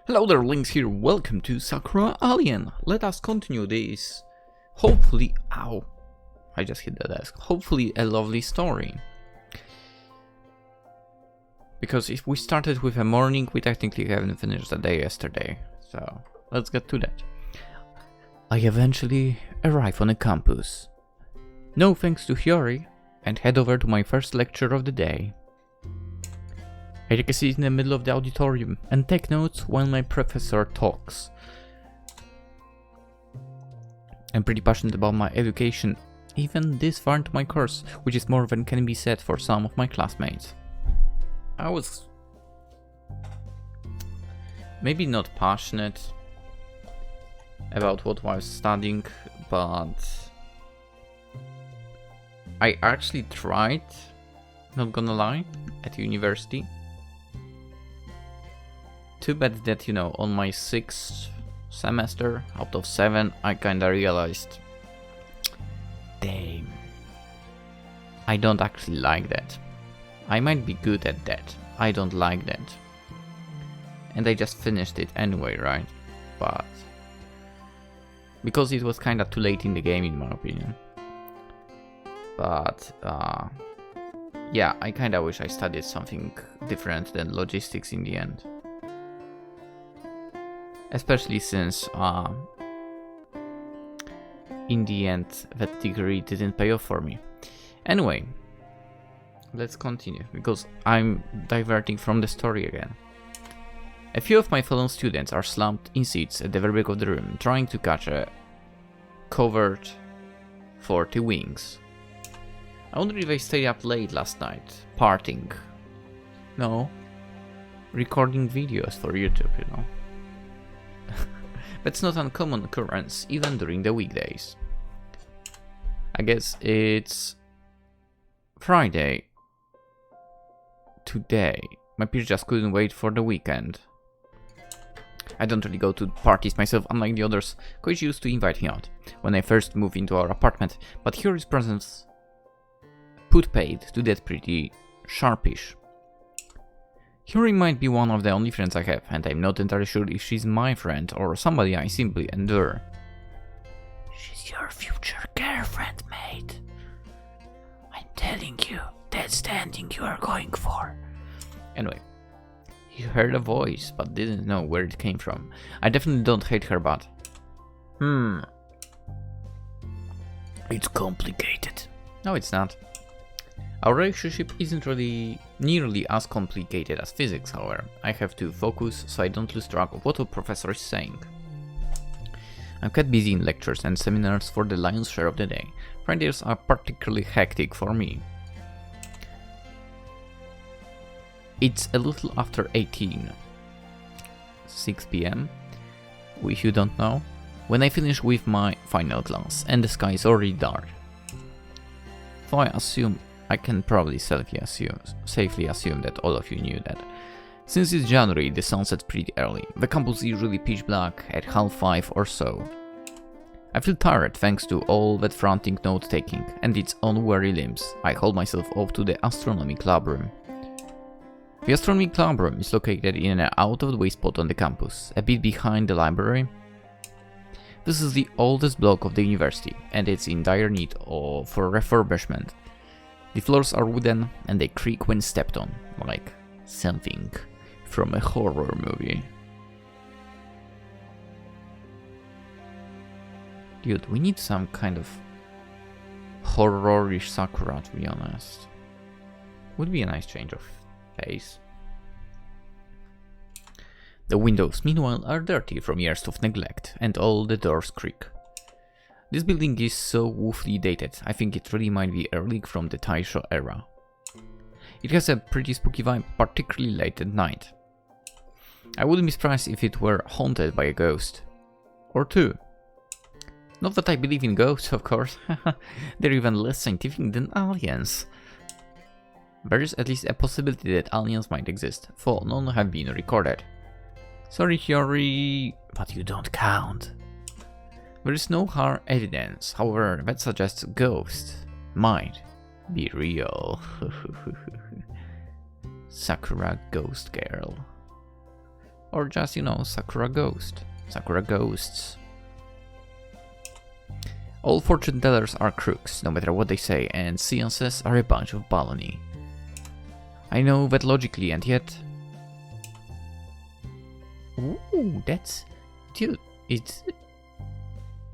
Hello there, Lynx here, welcome to Sakura Alien. Let us continue this, hopefully, ow, I just hit the desk, hopefully a lovely story. Because if we started with a morning, we technically haven't finished the day yesterday, so let's get to that. I eventually arrive on a campus. No thanks to Haru, and head over to my first lecture of the day. I take a seat in the middle of the auditorium and take notes while my professor talks. I'm pretty passionate about my education, even this far into my course, which is more than can be said for some of my classmates. I was maybe not passionate about what I was studying, but I actually tried, not gonna lie, at university. Too bad that, on my 6th semester out of 7, I kinda realized, damn, I don't actually like that. I might be good at that, I don't like that. And I just finished it anyway, right? But because it was kinda too late in the game, in my opinion. But yeah, I kinda wish I studied something different than logistics in the end. Especially since, in the end, that degree didn't pay off for me. Anyway, let's continue, because I'm diverting from the story again. A few of my fellow students are slumped in seats at the very back of the room, trying to catch a covert 40 wings. I wonder if they stayed up late last night, partying. No, recording videos for YouTube, That's not an uncommon occurrence, even during the weekdays. I guess it's Friday today. My peers just couldn't wait for the weekend. I don't really go to parties myself, unlike the others. Coach used to invite me out when I first moved into our apartment, but here his presence put paid to that pretty sharpish. Haru might be one of the only friends I have, and I'm not entirely sure if she's my friend or somebody I simply endure. She's your future girlfriend, mate. I'm telling you, that's the ending you are going for. Anyway, he heard a voice, but didn't know where it came from. I definitely don't hate her, but... It's complicated. No, it's not. Our relationship isn't really nearly as complicated as physics, however. I have to focus so I don't lose track of what the professor is saying. I'm quite busy in lectures and seminars for the lion's share of the day. Fridays are particularly hectic for me. It's a little after 6 p.m, if you don't know, when I finish with my final class and the sky is already dark. So I can probably safely assume that all of you knew that. Since it's January, the sun sets pretty early. The campus is usually pitch black at 5:30 or so. I feel tired thanks to all that frantic note-taking and its unweary limbs. I hold myself off to the astronomy club room. The astronomy club room is located in an out-of-the-way spot on the campus, a bit behind the library. This is the oldest block of the university, and it's in dire need for refurbishment. The floors are wooden, and they creak when stepped on, like something from a horror movie. Dude, we need some kind of horror-ish Sakura, to be honest. Would be a nice change of pace. The windows, meanwhile, are dirty from years of neglect, and all the doors creak. This building is so woefully dated, I think it really might be a relic from the Taisho era. It has a pretty spooky vibe, particularly late at night. I wouldn't be surprised if it were haunted by a ghost. Or two. Not that I believe in ghosts, of course. They're even less scientific than aliens. There is at least a possibility that aliens might exist, though none have been recorded. Sorry, Haru, but you don't count. There is no hard evidence, however, that suggests ghosts might be real. Sakura Ghost Girl. Or just, you know, Sakura Ghost. Sakura Ghosts. All fortune tellers are crooks, no matter what they say, and seances are a bunch of baloney. I know that logically, and yet... Ooh, that's... Dude, it's...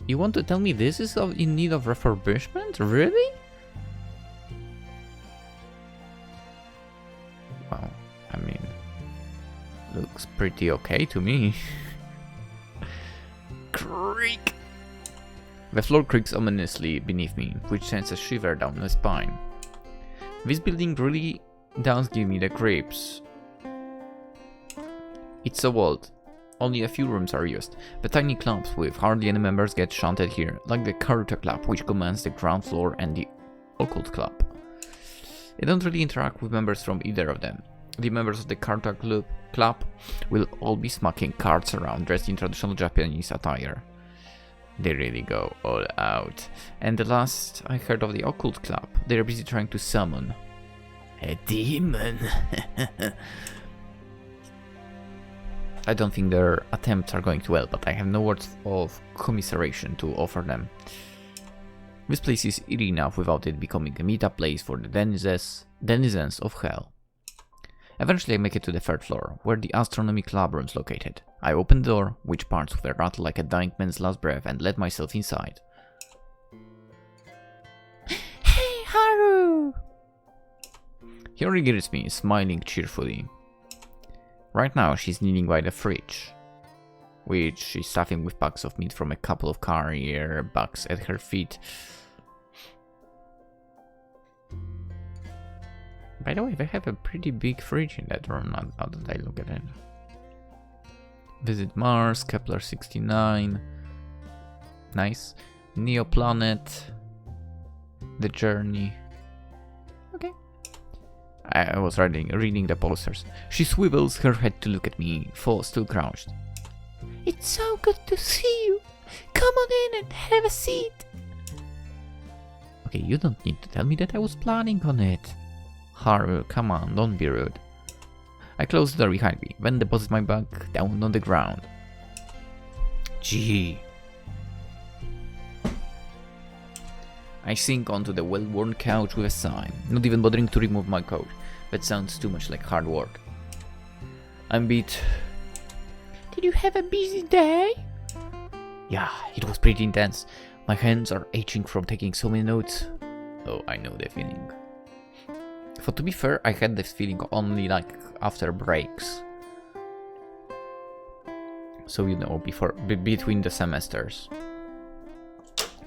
You want to tell me this is in need of refurbishment? Really? Well, I mean... Looks pretty okay to me. Creak! The floor creaks ominously beneath me, which sends a shiver down my spine. This building really does give me the creeps. It's so old. Only a few rooms are used. The tiny clubs with hardly any members get shunted here, like the Karuta Club, which commands the ground floor, and the Occult Club. I don't really interact with members from either of them. The members of the Karuta Club will all be smacking cards around, dressed in traditional Japanese attire. They really go all out. And the last I heard of the Occult Club, they're busy trying to summon a demon. I don't think their attempts are going too well, but I have no words of commiseration to offer them. This place is eerie enough without it becoming a meetup place for the denizens of hell. Eventually I make it to the third floor, where the Astronomy Club room is located. I open the door, which parts with a rattle like a dying man's last breath, and let myself inside. Hey, Haru! Haru greets me, smiling cheerfully. Right now she's kneeling by the fridge, which she's stuffing with packs of meat from a couple of carrier bags at her feet. By the way, they have a pretty big fridge in that room now that I look at it. Visit Mars, Kepler 69. Nice. Neoplanet. The Journey. Okay. I was reading the posters. She swivels her head to look at me, still crouched. It's so good to see you. Come on in and have a seat. Okay, you don't need to tell me that I was planning on it. Haru, come on, don't be rude. I close the door behind me, then deposit my bag down on the ground. Gee. I sink onto the well-worn couch with a sigh, not even bothering to remove my coat. That sounds too much like hard work. I'm beat. Did you have a busy day? Yeah, it was pretty intense. My hands are itching from taking so many notes. Oh, I know the feeling. For to be fair, I had this feeling only like after breaks. So, you know, between the semesters.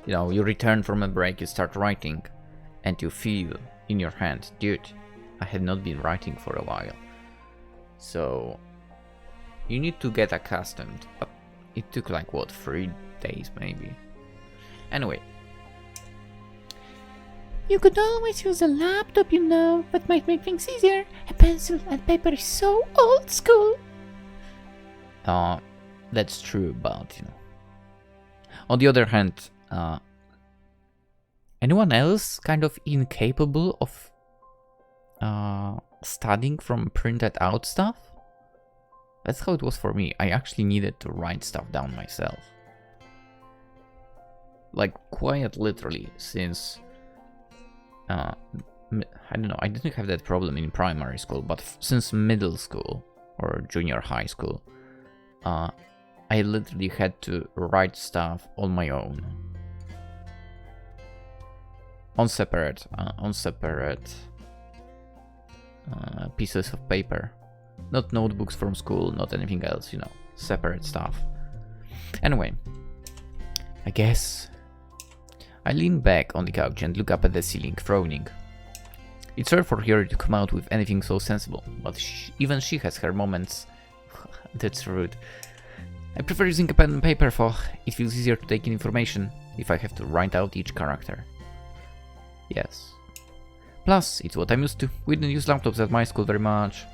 You know, you return from a break, you start writing, and you feel in your hand, dude, I had not been writing for a while. So, you need to get accustomed, but it took like, what, 3 days maybe? Anyway. You could always use a laptop, you know, that might make things easier. A pencil and paper is so old school. That's true, but, you know. On the other hand, anyone else kind of incapable of studying from printed out stuff? That's how it was for me. I actually needed to write stuff down myself. Like, quite literally, since... I don't know, I didn't have that problem in primary school, but since middle school or junior high school, I literally had to write stuff on my own. On separate pieces of paper. Not notebooks from school, not anything else, you know, separate stuff. Anyway, I guess I lean back on the couch and look up at the ceiling, frowning. It's rare for her to come out with anything so sensible, but even she has her moments. That's rude. I prefer using a pen and paper, for it feels easier to take in information if I have to write out each character. Yes. Plus, it's what I'm used to. We didn't use laptops at my school very much.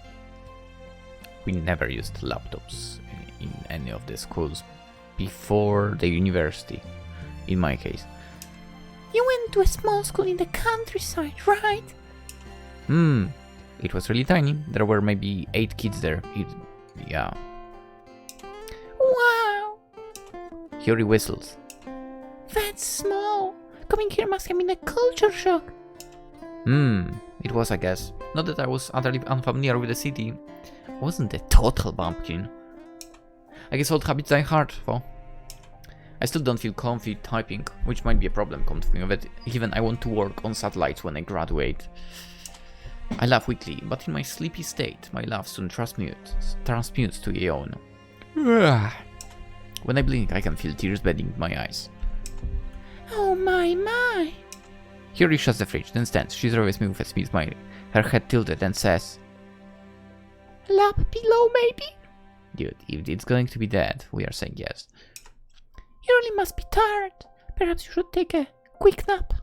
We never used laptops in any of the schools before the university, in my case. You went to a small school in the countryside, right? It was really tiny. There were maybe 8 kids there. Yeah. Hiyori whistles. That's small. Coming here must have been a culture shock. It was, I guess. Not that I was utterly unfamiliar with the city. I wasn't a total bumpkin. I guess old habits die hard, though. I still don't feel comfy typing, which might be a problem, come to think of it, given I want to work on satellites when I graduate. I laugh weakly, but in my sleepy state, my laugh soon transmutes to a yawn. When I blink, I can feel tears bedding my eyes. Oh my. Hiyori shuts the fridge, then stands. She's always me with a smile, smiling, her head tilted, and says, Lap pillow, maybe? Dude, if it's going to be that, we are saying yes. You really must be tired. Perhaps you should take a quick nap.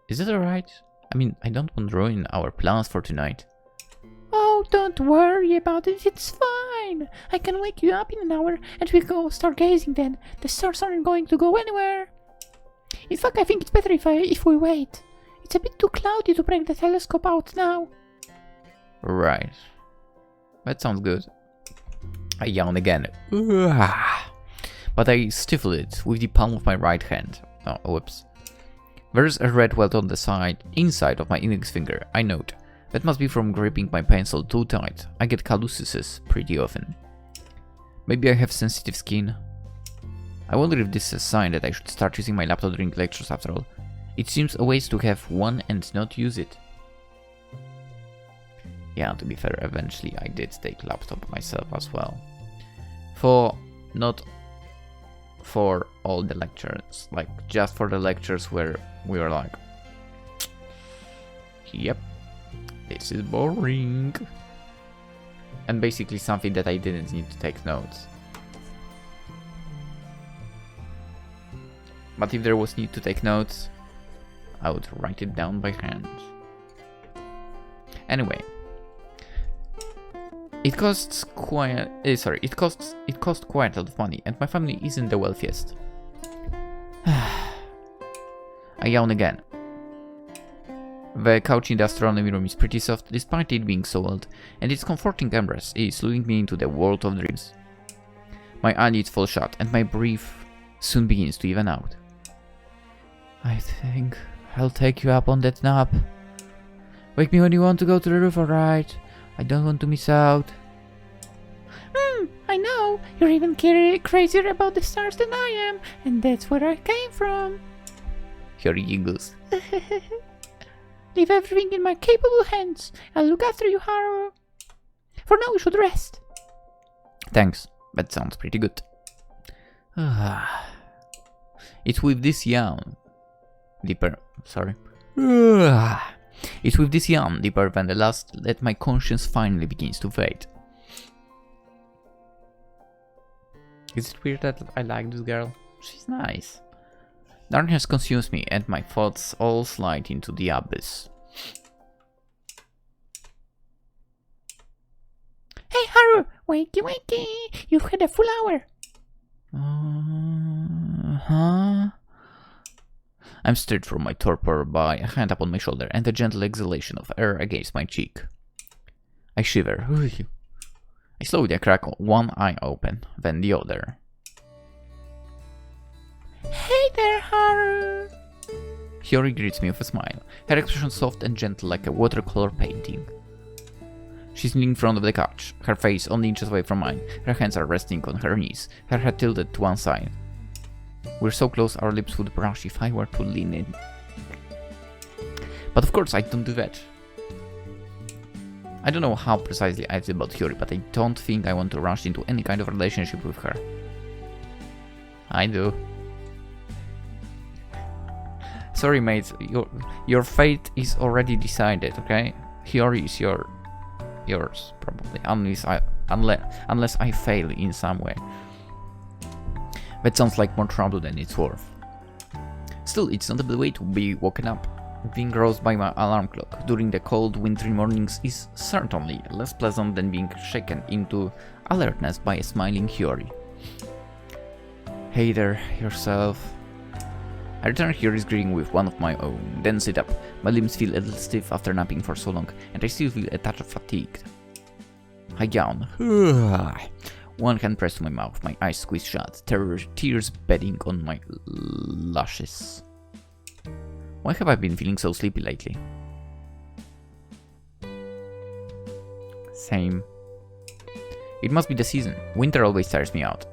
Is it alright? I mean, I don't want to ruin our plans for tonight. Oh, don't worry about it. It's fine. I can wake you up in an hour and we go stargazing then. The stars aren't going to go anywhere. In fact, I think it's better if we wait. It's a bit too cloudy to break the telescope out now. Right. That sounds good. I yawn again. But I stifle it with the palm of my right hand. Oh, whoops. There's a red welt on the inside of my index finger, I note. That must be from gripping my pencil too tight. I get calluses pretty often. Maybe I have sensitive skin. I wonder if this is a sign that I should start using my laptop during lectures after all. It seems a waste to have one and not use it. Yeah, to be fair, eventually I did take laptop myself as well. Not for all the lectures, like just for the lectures where we were like, yep, this is boring. And basically something that I didn't need to take notes. But if there was need to take notes, I would write it down by hand. Anyway, it costs quite it costs quite a lot of money, and my family isn't the wealthiest. I yawn again. The couch in the astronomy room is pretty soft, despite it being so old, and its comforting embrace is luring me into the world of dreams. My eyelids fall shut, and my breath soon begins to even out. I think I'll take you up on that nap. Wake me when you want to go to the roof, alright? I don't want to miss out. I know. You're even crazier about the stars than I am, and that's where I came from. Hiyori giggles. Leave everything in my capable hands. I'll look after you, Haru. For now, we should rest. Thanks. That sounds pretty good. It's with this yawn deeper. Sorry. It's with this yawn deeper than the last that my conscience finally begins to fade. Is it weird that I like this girl? She's nice. Darkness consumes me and my thoughts all slide into the abyss. Hey Haru! Wakey! You've had a full hour. Huh? I'm stirred from my torpor by a hand upon my shoulder and a gentle exhalation of air against my cheek. I shiver. I slowly crack one eye open, then the other. Hey there, Haru! Hiyori greets me with a smile, her expression soft and gentle like a watercolor painting. She's kneeling in front of the couch, her face only inches away from mine, her hands are resting on her knees, her head tilted to one side. We're so close our lips would brush if I were to lean in. But of course I don't do that. I don't know how precisely I feel about Hiyori, but I don't think I want to rush into any kind of relationship with her. I do. Sorry mates, your fate is already decided, okay? Hiyori is yours, probably, unless I fail in some way. That sounds like more trouble than it's worth. Still, it's not a bad way to be woken up. Being roused by my alarm clock during the cold wintry mornings is certainly less pleasant than being shaken into alertness by a smiling Hiyori. Hey there, yourself. I return Hiyori's greeting with one of my own, then sit up. My limbs feel a little stiff after napping for so long, and I still feel a touch of fatigue. I yawn. One hand pressed to my mouth, my eyes squeezed shut, tears bedding on my lashes. Why have I been feeling so sleepy lately? Same. It must be the season. Winter always tires me out.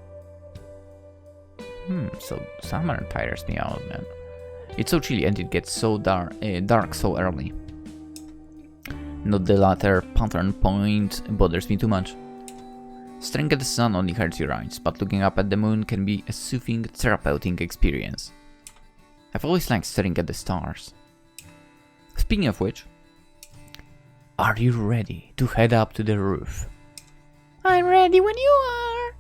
So summer tires me out, man. It's so chilly and it gets so dark so early. Not the latter pattern point bothers me too much. Staring at the sun only hurts your eyes, but looking up at the moon can be a soothing, therapeutic experience. I've always liked staring at the stars. Speaking of which, are you ready to head up to the roof? I'm ready when you are.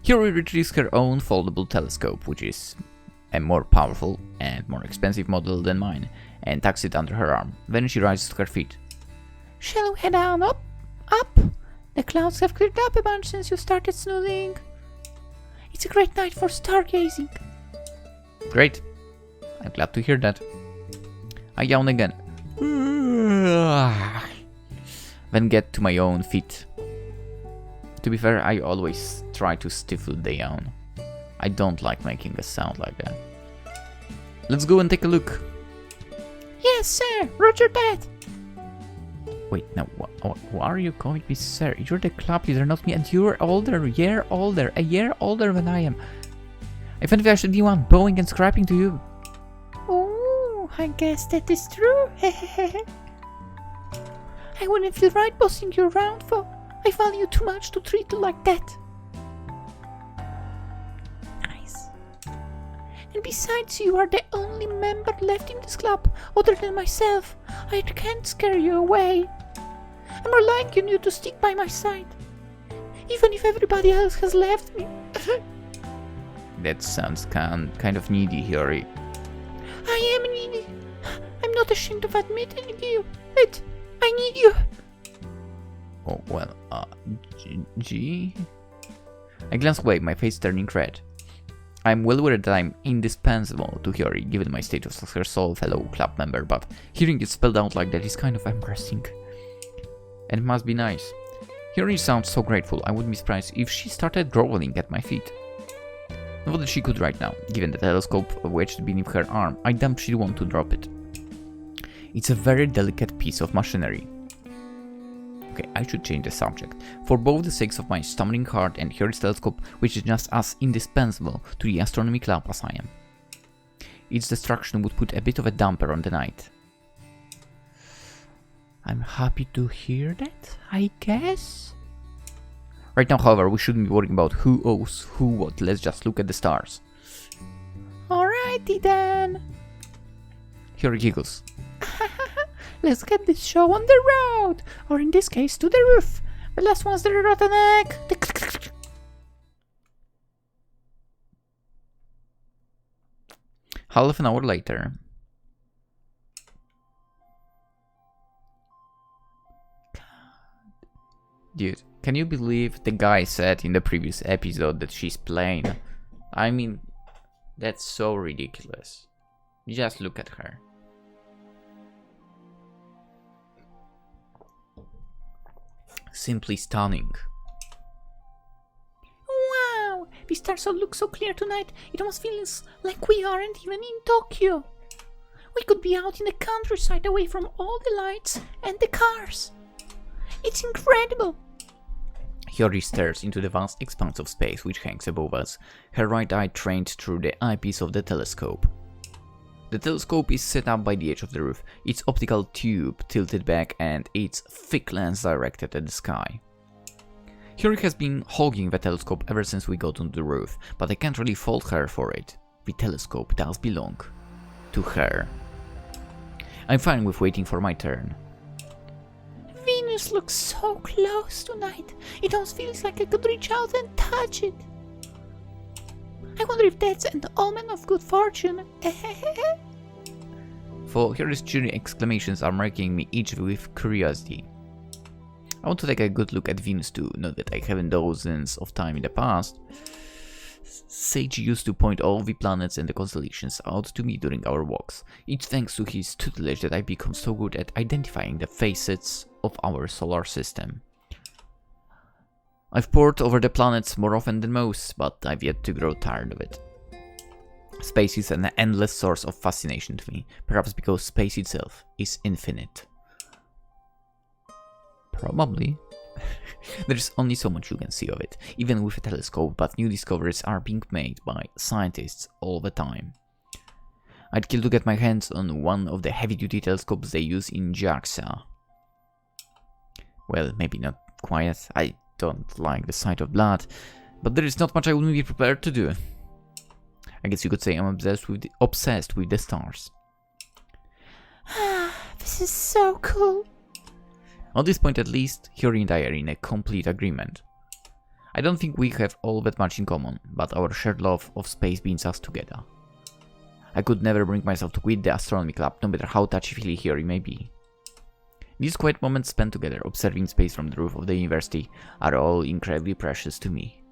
Haru retrieves her own foldable telescope, which is a more powerful and more expensive model than mine, and tucks it under her arm. Then she rises to her feet. Shall we head on up? Up? The clouds have cleared up a bunch since you started snoozing. It's a great night for stargazing. Great. I'm glad to hear that. I yawn again. Then get to my own feet. To be fair, I always try to stifle the yawn. I don't like making a sound like that. Let's go and take a look. Yes, sir. Roger that. Wait, now, why are you calling me sir? You're the club leader, not me, and you're older, a year older than I am. If anything, I should be one bowing and scrapping to you. Oh, I guess that is true. I wouldn't feel right bossing you around, for I value you too much to treat you like that. Nice. And besides, you are the only member left in this club, other than myself. I can't scare you away. I'm relying on you to stick by my side, even if everybody else has left me. That sounds kind of needy, Haru. I am needy. I'm not ashamed of admitting it. I need you. Oh, well, G? I glance away, my face turning red. I'm well aware that I'm indispensable to Haru, given my status as her sole fellow club member, but hearing it spelled out like that is kind of embarrassing. And it must be nice. Haru sounds so grateful, I wouldn't be surprised if she started groveling at my feet. Not that she could right now, given the telescope wedged beneath her arm. I doubt she'd want to drop it. It's a very delicate piece of machinery. Okay, I should change the subject. For both the sakes of my stumbling heart and Haru's telescope, which is just as indispensable to the astronomy club as I am. Its destruction would put a bit of a damper on the night. I'm happy to hear that, I guess. Right now, however, we shouldn't be worrying about who owes who what. Let's just look at the stars. Alrighty then. Haru giggles. Let's get this show on the road, or in this case, to the roof. The last one's the rotten egg. Half an hour later. Dude, can you believe the guy said in the previous episode that she's plain? I mean, that's so ridiculous. Just look at her. Simply stunning. Wow, the stars all look so clear tonight. It almost feels like we aren't even in Tokyo. We could be out in the countryside, away from all the lights and the cars. It's incredible. Haru stares into the vast expanse of space which hangs above us, her right eye trained through the eyepiece of the telescope. The telescope is set up by the edge of the roof, its optical tube tilted back and its thick lens directed at the sky. Haru has been hogging the telescope ever since we got on the roof, but I can't really fault her for it. The telescope does belong to her. I'm fine with waiting for my turn. Venus looks so close tonight. It almost feels like I could reach out and touch it. I wonder if that's an omen of good fortune. For Haru's cheery exclamations are making me itch with curiosity. I want to take a good look at Venus too, not that I haven't dozens of time in the past. Sage used to point all the planets and the constellations out to me during our walks. It's thanks to his tutelage that I've become so good at identifying the facets of our solar system. I've pored over the planets more often than most, but I've yet to grow tired of it. Space is an endless source of fascination to me, perhaps because space itself is infinite. Probably. There's only so much you can see of it, even with a telescope, but new discoveries are being made by scientists all the time. I'd kill to get my hands on one of the heavy-duty telescopes they use in JAXA. Well, maybe not quite. I don't like the sight of blood, but there is not much I wouldn't be prepared to do. I guess you could say I'm obsessed with the stars. This is so cool. On this point at least, Haru and I are in a complete agreement. I don't think we have all that much in common, but our shared love of space binds us together. I could never bring myself to quit the astronomy club, no matter how touchy-feely Haru may be. These quiet moments spent together, observing space from the roof of the university, are all incredibly precious to me.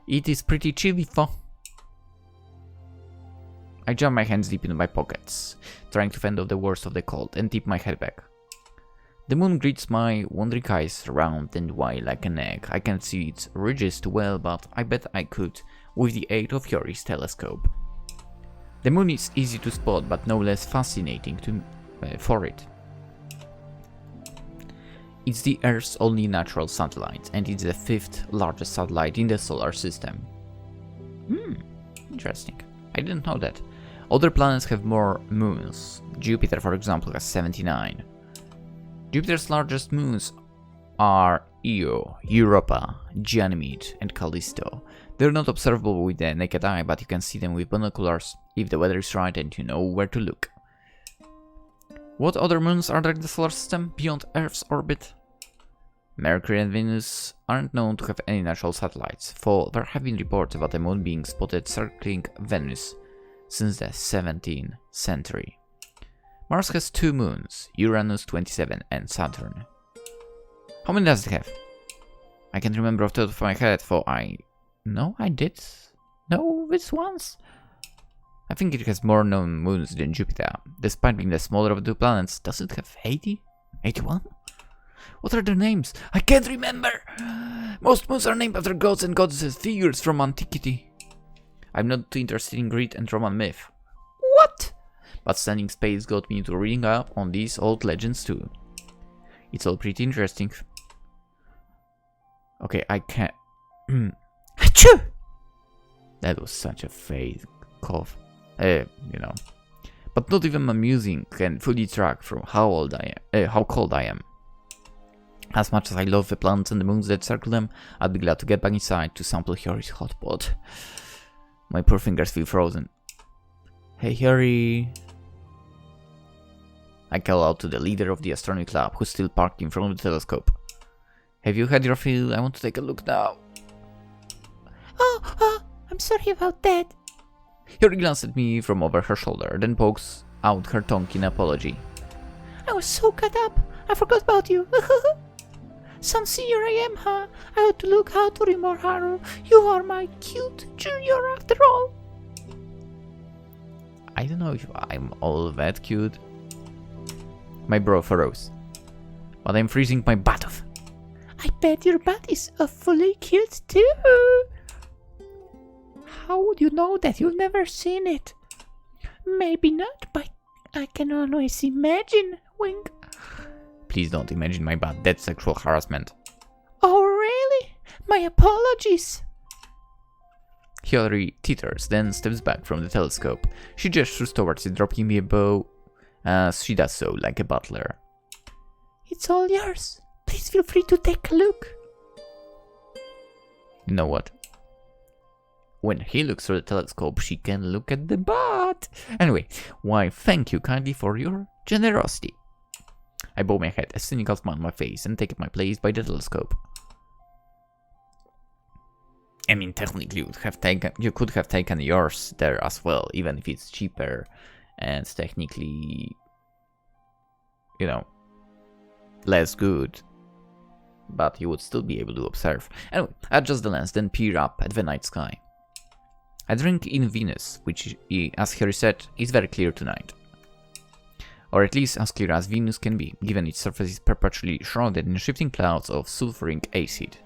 It is pretty chilly, though. I jam my hands deep into my pockets, trying to fend off the worst of the cold, and tip my head back. The moon greets my wandering eyes, round and wide like an egg. I can't see its ridges too well, but I bet I could, with the aid of Haru's telescope. The moon is easy to spot, but no less fascinating for it. It's the Earth's only natural satellite, and it's the 5th largest satellite in the solar system. Interesting. I didn't know that. Other planets have more moons. Jupiter, for example, has 79. Jupiter's largest moons are Io, Europa, Ganymede, and Callisto. They're not observable with the naked eye, but you can see them with binoculars if the weather is right and you know where to look. What other moons are there in the solar system beyond Earth's orbit? Mercury and Venus aren't known to have any natural satellites, for there have been reports about a moon being spotted circling Venus since the 17th century. Mars has 2 moons, Uranus 27 and Saturn. How many does it have? I can't remember off the top of my head, for I did know this once. I think it has more known moons than Jupiter. Despite being the smaller of the 2 planets, does it have 80? 81? What are their names? I can't remember! Most moons are named after gods and goddesses, figures from antiquity. I'm not too interested in Greek and Roman myth. What? But studying space got me into reading up on these old legends too. It's all pretty interesting. Okay, I can't... Achoo! That was such a fake cough. You know. But not even amusing can fully track from how cold I am. As much as I love the planets and the moons that circle them, I'd be glad to get back inside to sample Haru's hot pot. My poor fingers feel frozen. Hey Haru. I call out to the leader of the astronomy club, who's still parked in front of the telescope. Have you had your fill? I want to take a look now. Oh, I'm sorry about that. Haru glanced at me from over her shoulder, then pokes out her tongue in apology. I was so caught up, I forgot about you. Sincere I am, huh? I ought to look out for you more, Haru. You are my cute junior after all. I don't know if I'm all that cute. My brow furrows. But I'm freezing my butt off. I bet your butt is awfully cute too. How would you know that? You've never seen it. Maybe not, but I can always imagine. Wink. Please don't imagine my butt. That's sexual harassment. Oh, really? My apologies. Haru titters, then steps back from the telescope. She gestures towards it, dropping me a bow as she does so, like a butler. It's all yours. Please feel free to take a look. You know what? When he looks through the telescope, she can look at the butt. Anyway, why, thank you kindly for your generosity. I bow my head, a cynical smile on my face, and take my place by the telescope. I mean, technically, you could have taken yours there as well, even if it's cheaper and technically, you know, less good. But you would still be able to observe. Anyway, adjust the lens, then peer up at the night sky. I drink in Venus, which, as Haru said, is very clear tonight. Or at least as clear as Venus can be, given its surface is perpetually shrouded in shifting clouds of sulfuric acid.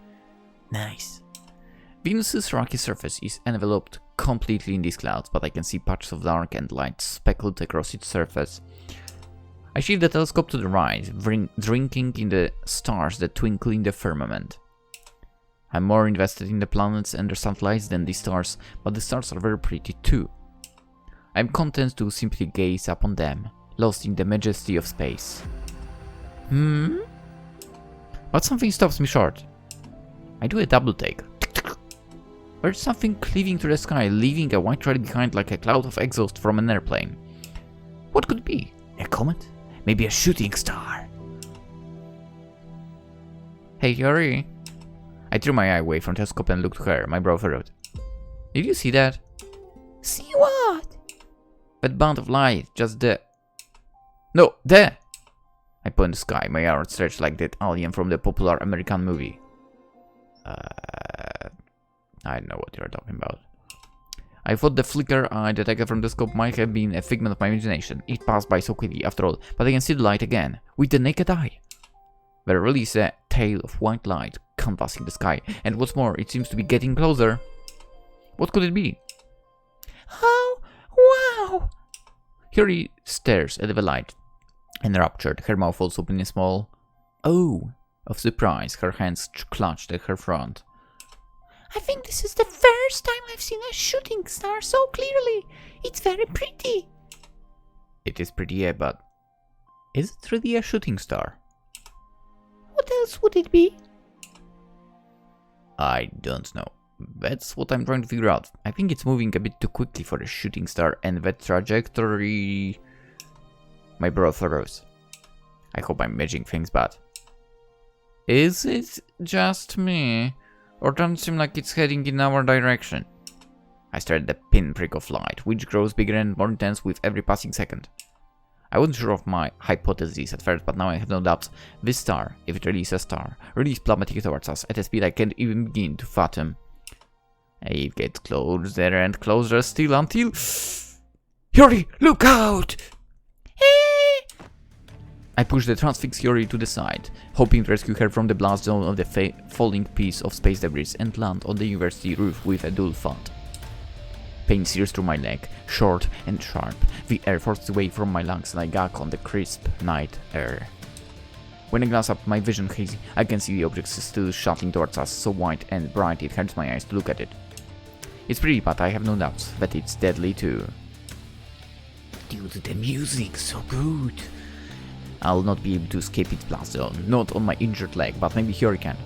Nice. Venus's rocky surface is enveloped completely in these clouds, but I can see patches of dark and light speckled across its surface. I shift the telescope to the right, drinking in the stars that twinkle in the firmament. I'm more invested in the planets and their satellites than the stars, but the stars are very pretty too. I'm content to simply gaze upon them, lost in the majesty of space. But something stops me short. I do a double take. There's something cleaving to the sky, leaving a white trail behind like a cloud of exhaust from an airplane. What could it be? A comet? Maybe a shooting star? Hey, Yuri. I threw my eye away from the telescope and looked to her, my brow furrowed. Did you see that? See what? That band of light, just there. No, there! I point the sky, my arm stretched like that alien from the popular American movie. I don't know what you're talking about. I thought the flicker I detected from the scope might have been a figment of my imagination. It passed by so quickly, after all, but I can see the light again, with the naked eye. There really is a tail of white light canvassing the sky, and what's more, it seems to be getting closer. What could it be? Oh, wow! Yuri stares at the light, enraptured, her mouth falls open in a small "oh" of surprise, her hands clutched at her front. I think this is the first time I've seen a shooting star so clearly. It's very pretty. It is pretty, yeah, but is it really a shooting star? What else would it be? I don't know. That's what I'm trying to figure out. I think it's moving a bit too quickly for a shooting star, and that trajectory... My brow furrows. I hope I'm imagining things bad. Is it just me? Or doesn't it seem like it's heading in our direction? I stare at the pinprick of light, which grows bigger and more intense with every passing second. I wasn't sure of my hypothesis at first, but now I have no doubts. This star, if it really is a star, really is plummeting towards us at a speed I can't even begin to fathom. It gets closer and closer still until... Yuri, look out! I push the transfixed Yuri to the side, hoping to rescue her from the blast zone of the falling piece of space debris and land on the university roof with a dull thud. Pain sears through my leg, short and sharp. The air forces away from my lungs and I gag on the crisp night air. When I glance up, my vision hazy, I can see the object still shuttling towards us, so white and bright it hurts my eyes to look at it. It's pretty, but I have no doubts that it's deadly too. Dude, the music so good. I'll not be able to escape its blast zone, not on my injured leg, but maybe Hurricane.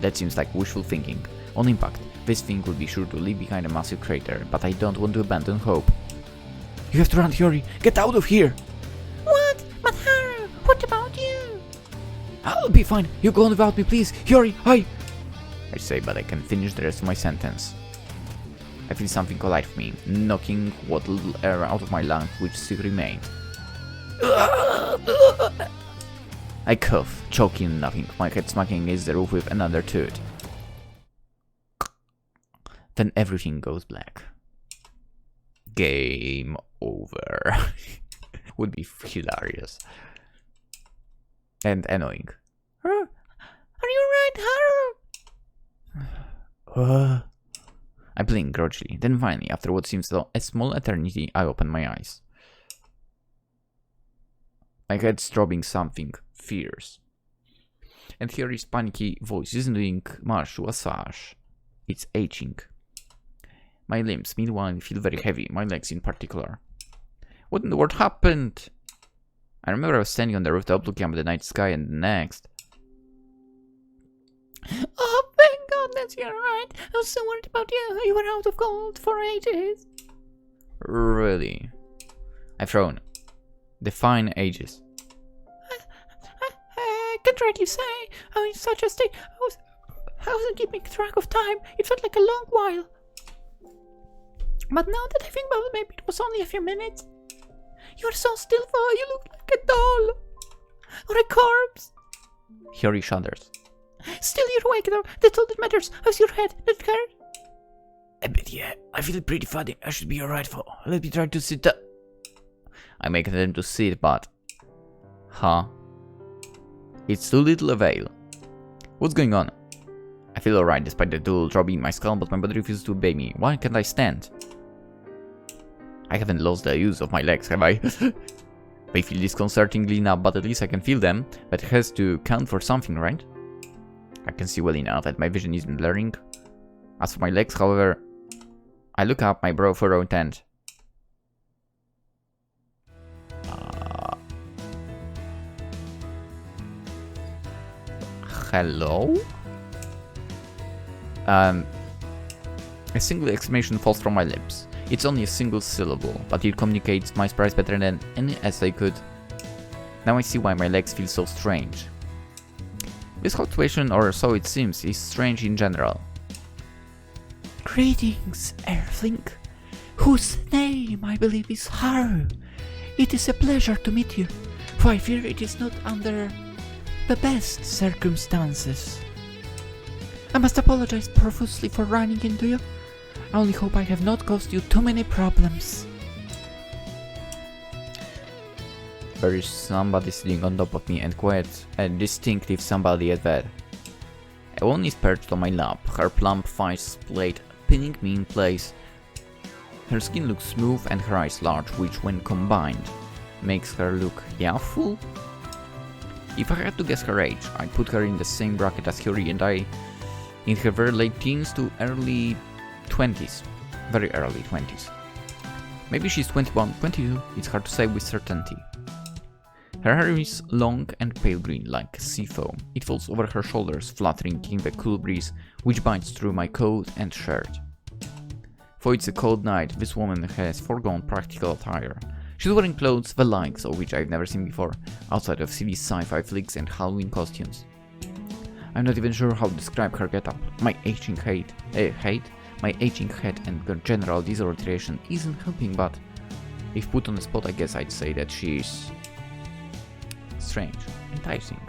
That seems like wishful thinking. On impact, this thing will be sure to leave behind a massive crater, but I don't want to abandon hope. You have to run, Yuri! Get out of here! What? But Haru, what about you? I'll be fine. You go on without me, please. Yuri, I say, but I can finish the rest of my sentence. I feel something collide with me, knocking what little air out of my lungs which still remained. I cough, choking and laughing, my head smacking against the roof with another tooth. Then everything goes black. Game over. Would be hilarious. And annoying. Are you right, Haru? I blink grudgingly, then finally, after what seems a small eternity, I open my eyes. My head's throbbing something fierce. And here his panicky voice isn't doing much to assuage. It's aching. My limbs, meanwhile, feel very heavy, my legs in particular. What in the world happened? I remember I was standing on the rooftop looking up at the night sky, and next... Oh, thank goodness you're right. I was so worried about you. You were out of gold for ages. Really? I've thrown. Define ages. I can't rightly say. I was in such a state. I wasn't keeping track of time. It felt like a long while. But now that I think about it, maybe it was only a few minutes. You're so still, for you look like a doll. Or a corpse. Hori shudders. Still, you're awake though. That's all that matters. How's your head? Does it hurt? A bit, yeah. I feel pretty funny. I should be alright for. Let me try to sit up. I make an attempt to sit, but Huh? It's too little avail. What's going on? I feel alright despite the dual throbbing in my skull, but my body refuses to obey me. Why can't I stand? I haven't lost the use of my legs, have I? They feel disconcertingly enough, but at least I can feel them. That has to count for something, right? I can see well enough that my vision isn't blurring. As for my legs, however, I look up, my brow furrowed and... hello? A single exclamation falls from my lips. It's only a single syllable, but it communicates my surprise better than any essay could. Now I see why my legs feel so strange. This whole situation, or so it seems, is strange in general. Greetings, Earthling, whose name I believe is Haru. It is a pleasure to meet you, for I fear it is not under the best circumstances. I must apologize profusely for running into you. I only hope I have not caused you too many problems. There is somebody sitting on top of me, and quite a distinctive somebody at that. A woman is perched on my lap, her plump thighs splayed, pinning me in place. Her skin looks smooth and her eyes large, which when combined makes her look youthful. If I had to guess her age, I'd put her in the same bracket as Haru and I, in her very late teens to early 20s. Very early 20s. Maybe she's 21, 22, it's hard to say with certainty. Her hair is long and pale green, like sea foam. It falls over her shoulders, fluttering in the cool breeze which bites through my coat and shirt. For it's a cold night, this woman has foregone practical attire. She's wearing clothes the likes of which I've never seen before, outside of silly sci-fi flicks and Halloween costumes. I'm not even sure how to describe her getup. My aging head and general disorientation isn't helping, but if put on the spot, I guess I'd say that she's strange, enticing.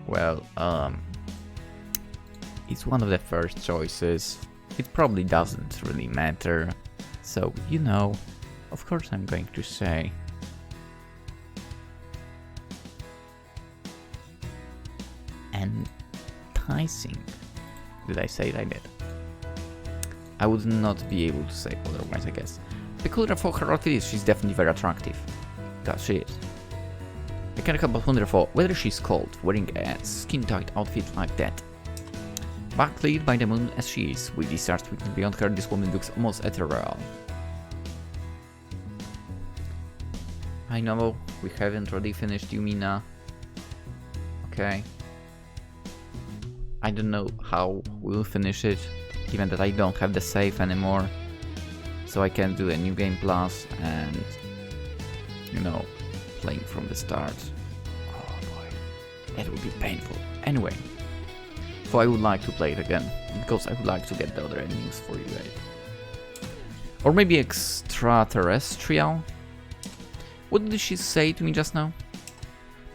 Well, it's one of the first choices. It probably doesn't really matter. So, you know, of course I'm going to say enticing. Did I say it? I did. I would not be able to say otherwise, I guess. Peculiar for her outfit is she's definitely very attractive. Because she is. I can't help but wonder for whether she's cold, wearing a skin-tight outfit like that. Backlit by the moon as she is, with the stars twinkling beyond her, this woman looks almost ethereal. I know we haven't really finished Yumina. Okay. I don't know how we'll finish it, given that I don't have the save anymore. So I can do a new game plus and, you know, playing from the start. Oh boy, that would be painful. Anyway, so I would like to play it again, because I would like to get the other endings for you guys. Or maybe extraterrestrial? What did she say to me just now?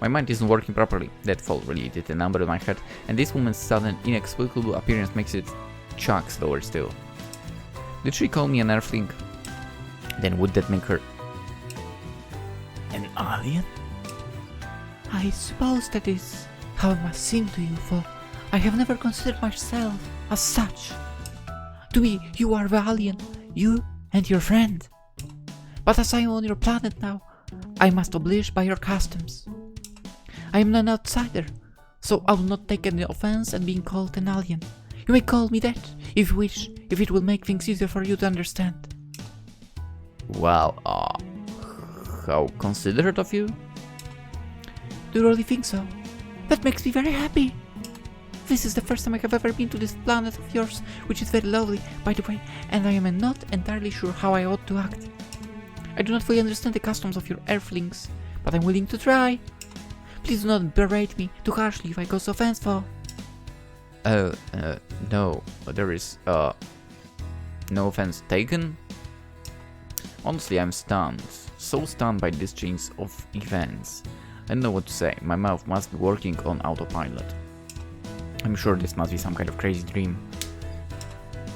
My mind isn't working properly. That fall really did a number in my head, and this woman's sudden, inexplicable appearance makes it chuck slower still. Did she call me an Earthling? Then would that make her an alien? I suppose that is how it must seem to you, for I have never considered myself as such. To me, you are the alien, you and your friend. But as I am on your planet now, I must oblige by your customs. I am an outsider, so I will not take any offense at being called an alien. You may call me that, if you wish, if it will make things easier for you to understand. Well, how considerate of you? Do you really think so? That makes me very happy. This is the first time I have ever been to this planet of yours, which is very lovely, by the way, and I am not entirely sure how I ought to act. I do not fully understand the customs of your Earthlings, but I'm willing to try. Please do not berate me too harshly if I cause offense for... No, there is, no offense taken. Honestly, I'm stunned. So stunned by this change of events. I don't know what to say. My mouth must be working on autopilot. I'm sure this must be some kind of crazy dream.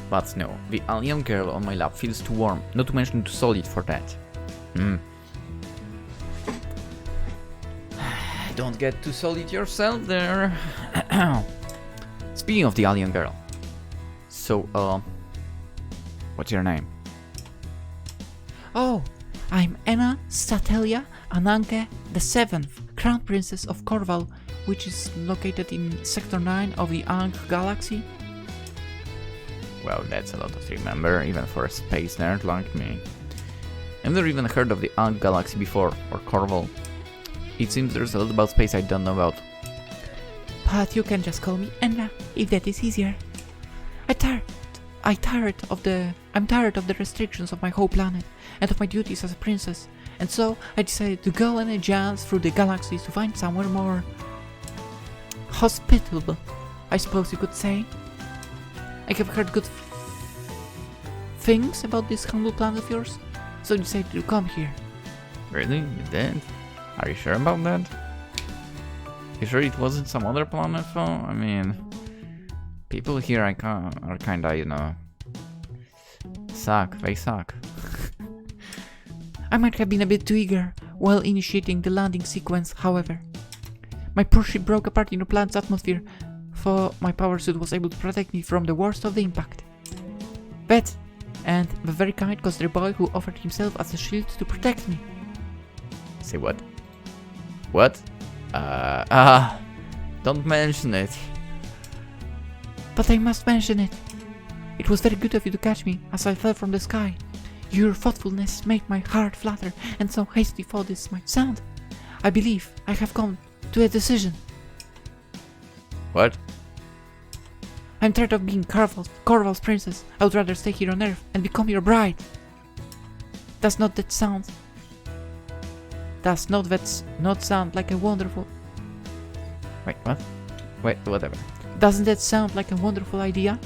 But no, the alien girl on my lap feels too warm, not to mention too solid for that. don't get too solid yourself there. Speaking of the alien girl. So, what's your name? Oh, I'm Anna Statelia Ananke the 7th, Crown Princess of Corval, which is located in Sector 9 of the Ankh Galaxy. Well, that's a lot to remember, even for a space nerd like me. I've never even heard of the Ankh Galaxy before, or Corval. It seems there's a lot about space I don't know about. But you can just call me Anna, if that is easier. I'm tired of the restrictions of my whole planet and of my duties as a princess, and so I decided to go on a jaunt through the galaxies to find somewhere more hospitable, I suppose you could say. I have heard good things about this humble planet of yours, so I decided to come here. Really? You did? Are you sure about that? You sure it wasn't some other planet though? I mean, people here are kinda, you know, suck. They suck. I might have been a bit too eager while initiating the landing sequence, however. My poor ship broke apart in the planet's atmosphere, for my power suit was able to protect me from the worst of the impact. That, and the very kind coster boy who offered himself as a shield to protect me. Say what? What? Don't mention it. But I must mention it. It was very good of you to catch me as I fell from the sky. Your thoughtfulness made my heart flutter, and so hasty thought this might sound, I believe I have come to a decision. What? I'm tired of being Corval's princess. I would rather stay here on Earth and become your bride. Does not that sound like a wonderful... Wait, what? Wait, whatever. Doesn't that sound like a wonderful idea?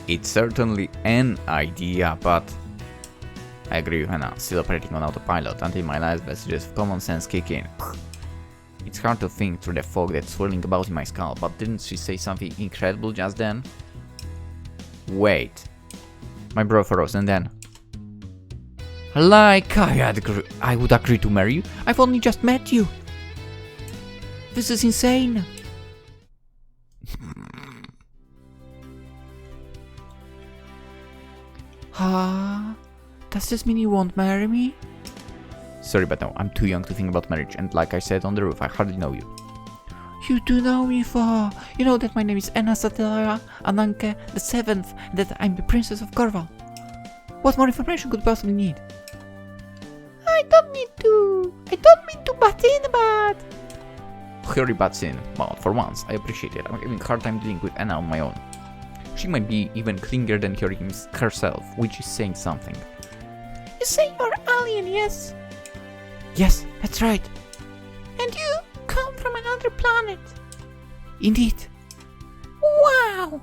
It's certainly an idea, but I agree with Hannah, still operating on autopilot until my last messages of common sense kick in. It's hard to think through the fog that's swirling about in my skull, but didn't she say something incredible just then? Wait. My bro froze, and then... Like I would agree to marry you. I've only just met you. This is insane. Does this mean you won't marry me? Sorry, but no, I'm too young to think about marriage, and like I said on the roof, I hardly know you. You do know me, Fa. You know that my name is Anna Statelia Ananke the 7th, and that I'm the Princess of Corval. What more information could you possibly need? I don't mean to butt in, but... Harry butts in. Well, for once, I appreciate it. I'm having a hard time dealing with Anna on my own. She might be even clingier than herself, which is saying something. You say you're alien, yes? Yes, that's right. And you come from another planet? Indeed. Wow!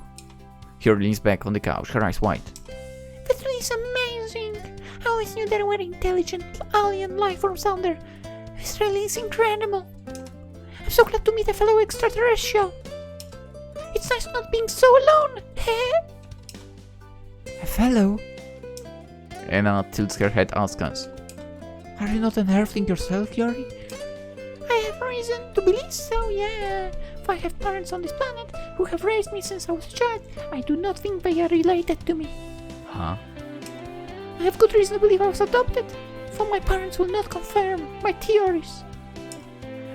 Her leans back on the couch, her eyes wide. That is amazing! I always knew there were intelligent alien life forms out there. This really is incredible. I'm so glad to meet a fellow extraterrestrial. It's nice not being so alone, eh? A fellow? Anna tilts her head, asks us. Are you not an Earthling yourself, Yuri? I have reason to believe so, yeah. If I have parents on this planet who have raised me since I was a child, I do not think they are related to me. Huh? I have good reason to believe I was adopted, for my parents will not confirm my theories.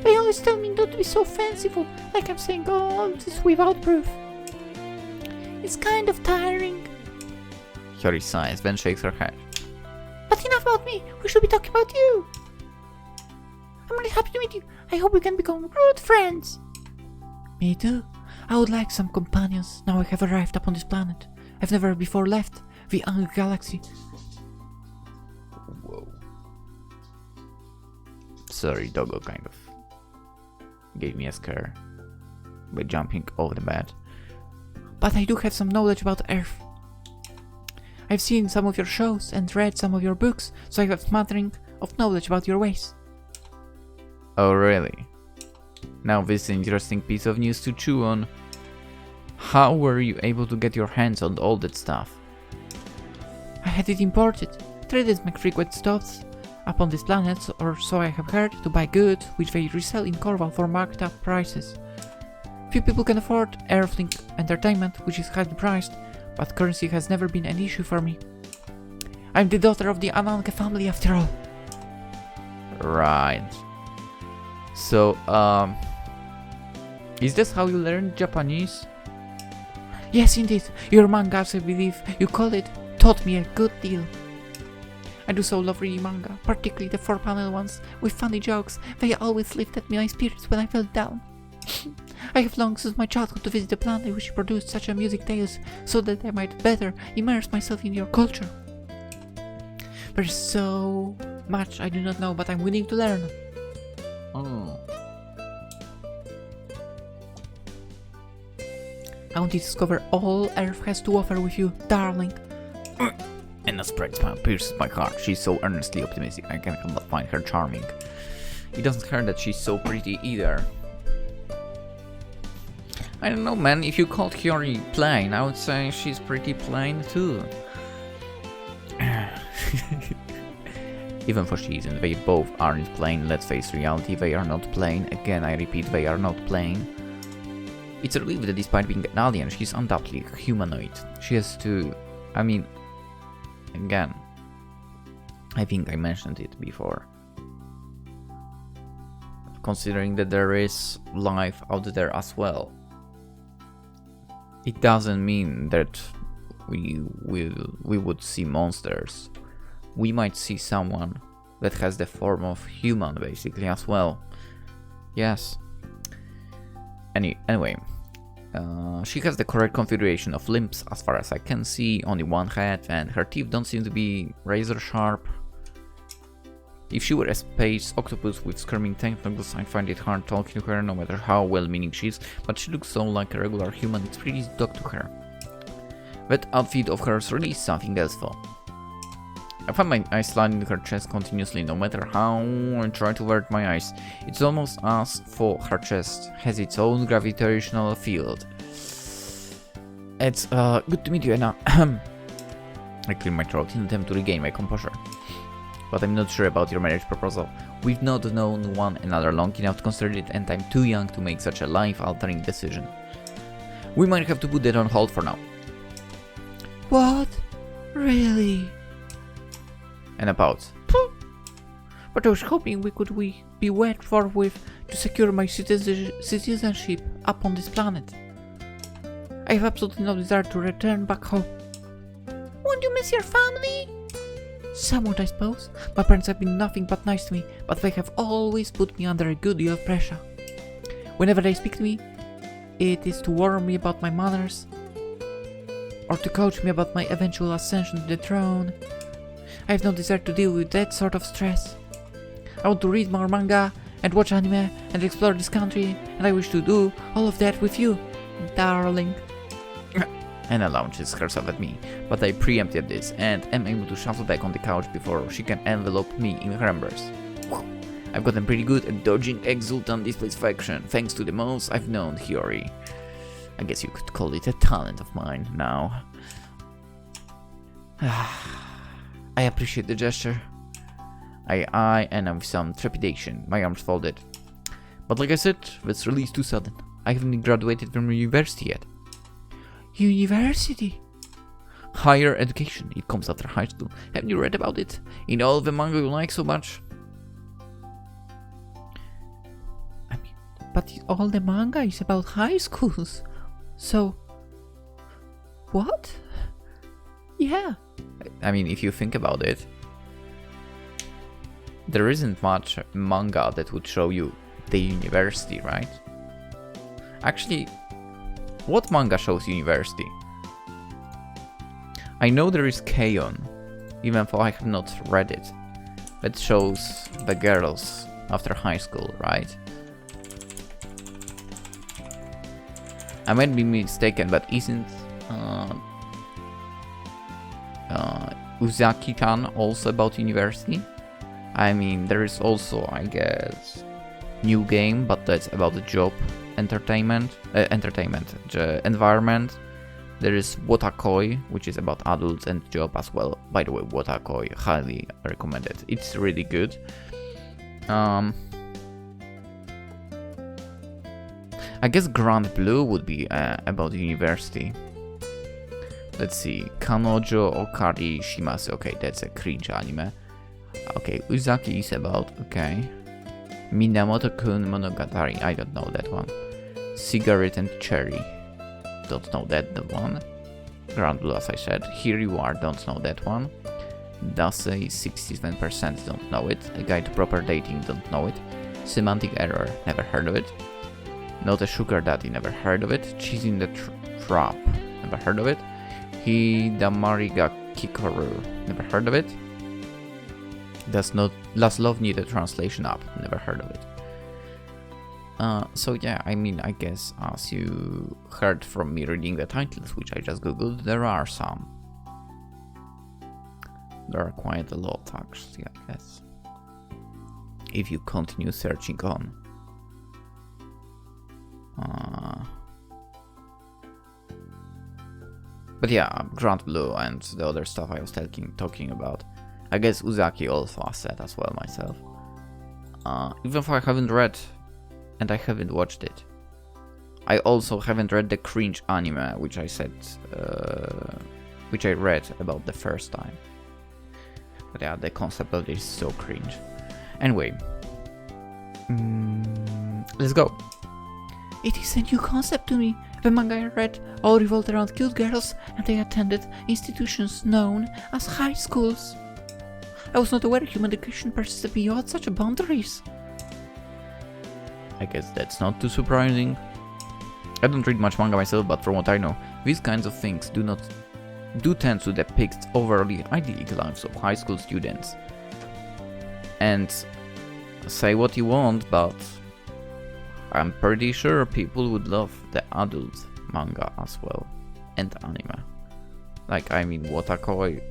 They always tell me not to be so fanciful, like I'm saying all this without proof. It's kind of tiring. Yuri sighs, then shakes her head. But enough about me, we should be talking about you. I'm really happy to meet you. I hope we can become good friends. Me too. I would like some companions now I have arrived upon this planet. I've never before left the Ankh Galaxy. Whoa. Sorry, doggo kind of gave me a scare by jumping over the bed. But I do have some knowledge about Earth. I've seen some of your shows and read some of your books, so I have a smattering of knowledge about your ways. Oh really? Now this is an interesting piece of news to chew on. How were you able to get your hands on all that stuff? I had it imported, traded my frequent stops, upon these planets, or so I have heard, to buy goods which they resell in Corval for marked up prices. Few people can afford Earthlink entertainment, which is highly priced, but currency has never been an issue for me. I'm the daughter of the Ananke family after all. Right. So, is this how you learn Japanese? Yes, indeed. Your mangas, I believe you call it, taught me a good deal. I do so love reading manga, particularly the 4-panel ones, with funny jokes. They always lifted my spirits when I felt down. I have longed since my childhood to visit the planet which produced such amusing tales, so that I might better immerse myself in your culture. There is so much I do not know, but I'm willing to learn. Oh. I want to discover all Earth has to offer with you, darling. And a spread smile pierces my heart. She's so earnestly optimistic, I can help but find her charming. It doesn't hurt that she's so pretty either. I don't know, man, if you called Hiyori plain, I would say she's pretty plain too. Even for she isn't, they both aren't plain, let's face reality, they are not plain. Again, I repeat, they are not plain. It's a relief that despite being an alien, she's undoubtedly humanoid. She has to... I mean... Again, I think I mentioned it before. Considering that there is life out there as well, it doesn't mean that we would see monsters. We might see someone that has the form of human, basically, as well. Yes. Anyway, she has the correct configuration of limbs as far as I can see, only one head, and her teeth don't seem to be razor sharp. If she were a space octopus with skirming tentacles, I'd find it hard talking to her, no matter how well-meaning she is, but she looks so like a regular human, it's pretty stuck to her. That outfit of hers really is something else though. I find my eyes sliding to her chest continuously, no matter how I try to avert my eyes. It's almost as though her chest has its own gravitational field. It's good to meet you, Anna. I clear my throat in an attempt to regain my composure. But I'm not sure about your marriage proposal. We've not known one another long enough to consider it, and I'm too young to make such a life-altering decision. We might have to put that on hold for now. What? Really? And about. But I was hoping we could be wed forthwith to secure my citizenship upon this planet. I have absolutely no desire to return back home. Won't you miss your family? Somewhat, I suppose. My parents have been nothing but nice to me, but they have always put me under a good deal of pressure. Whenever they speak to me, it is to warn me about my manners, or to coach me about my eventual ascension to the throne. I have no desire to deal with that sort of stress. I want to read more manga, and watch anime, and explore this country, and I wish to do all of that with you, darling. Anna launches herself at me, but I preempted this and am able to shuffle back on the couch before she can envelope me in her embrace. I've gotten pretty good at dodging exultant dissatisfaction, thanks to the most I've known Hiyori. I guess you could call it a talent of mine now. I appreciate the gesture. I Anna with some trepidation, my arms folded. But like I said, this release too sudden. I haven't graduated from university yet. University? Higher education, it comes after high school. Haven't you read about it? In all the manga you like so much? I mean, but all the manga is about high schools. So... what? Yeah. I mean, if you think about it, there isn't much manga that would show you the university, right? Actually, what manga shows university? I know there is K-On!, even though I have not read it. That shows the girls after high school, right? I might be mistaken, but isn't Uzaki-tan also about university? I mean, there is also, I guess, New Game, but that's about the job environment. There is Wotakoi, which is about adults and job as well. By the way, Wotakoi, highly recommended. It's really good. I guess Grand Blue would be about university. Let's see. Kanojo Okari Shimasu. Okay, that's a cringe anime. Okay, Uzaki is about. Okay. Minamoto-kun Monogatari. I don't know that one. Cigarette and Cherry. Don't know that the one. Grand Blue, as I said. Here You Are. Don't know that one. Dasei 67% don't know it. A Guide to Proper Dating. Don't know it. Semantic Error. Never heard of it. Not a Sugar Daddy. Never heard of it. Cheese in the Trap. Never heard of it. Hidamariga Kikoru. Never heard of it. Does Love Need a Translation App? Never heard of it. So yeah, I mean, I guess as you heard from me reading the titles, which I just googled, there are some. There are quite a lot, actually, I guess. If you continue searching on. But yeah, Grand Blue and the other stuff I was talking about. I guess Uzaki also has that as well myself. Even if I haven't read and I haven't watched it. I also haven't read the cringe anime, which I said, which I read about the first time. But yeah, the concept of it is so cringe. Anyway, let's go. It is a new concept to me. The manga I read all revolved around cute girls, and they attended institutions known as high schools. I was not aware human education persisted beyond such boundaries. I guess that's not too surprising. I don't read much manga myself, but from what I know, these kinds of things do tend to depict overly idyllic lives of high school students. And say what you want, but I'm pretty sure people would love the adult manga as well, and anime. Like, I mean, Wotakoi,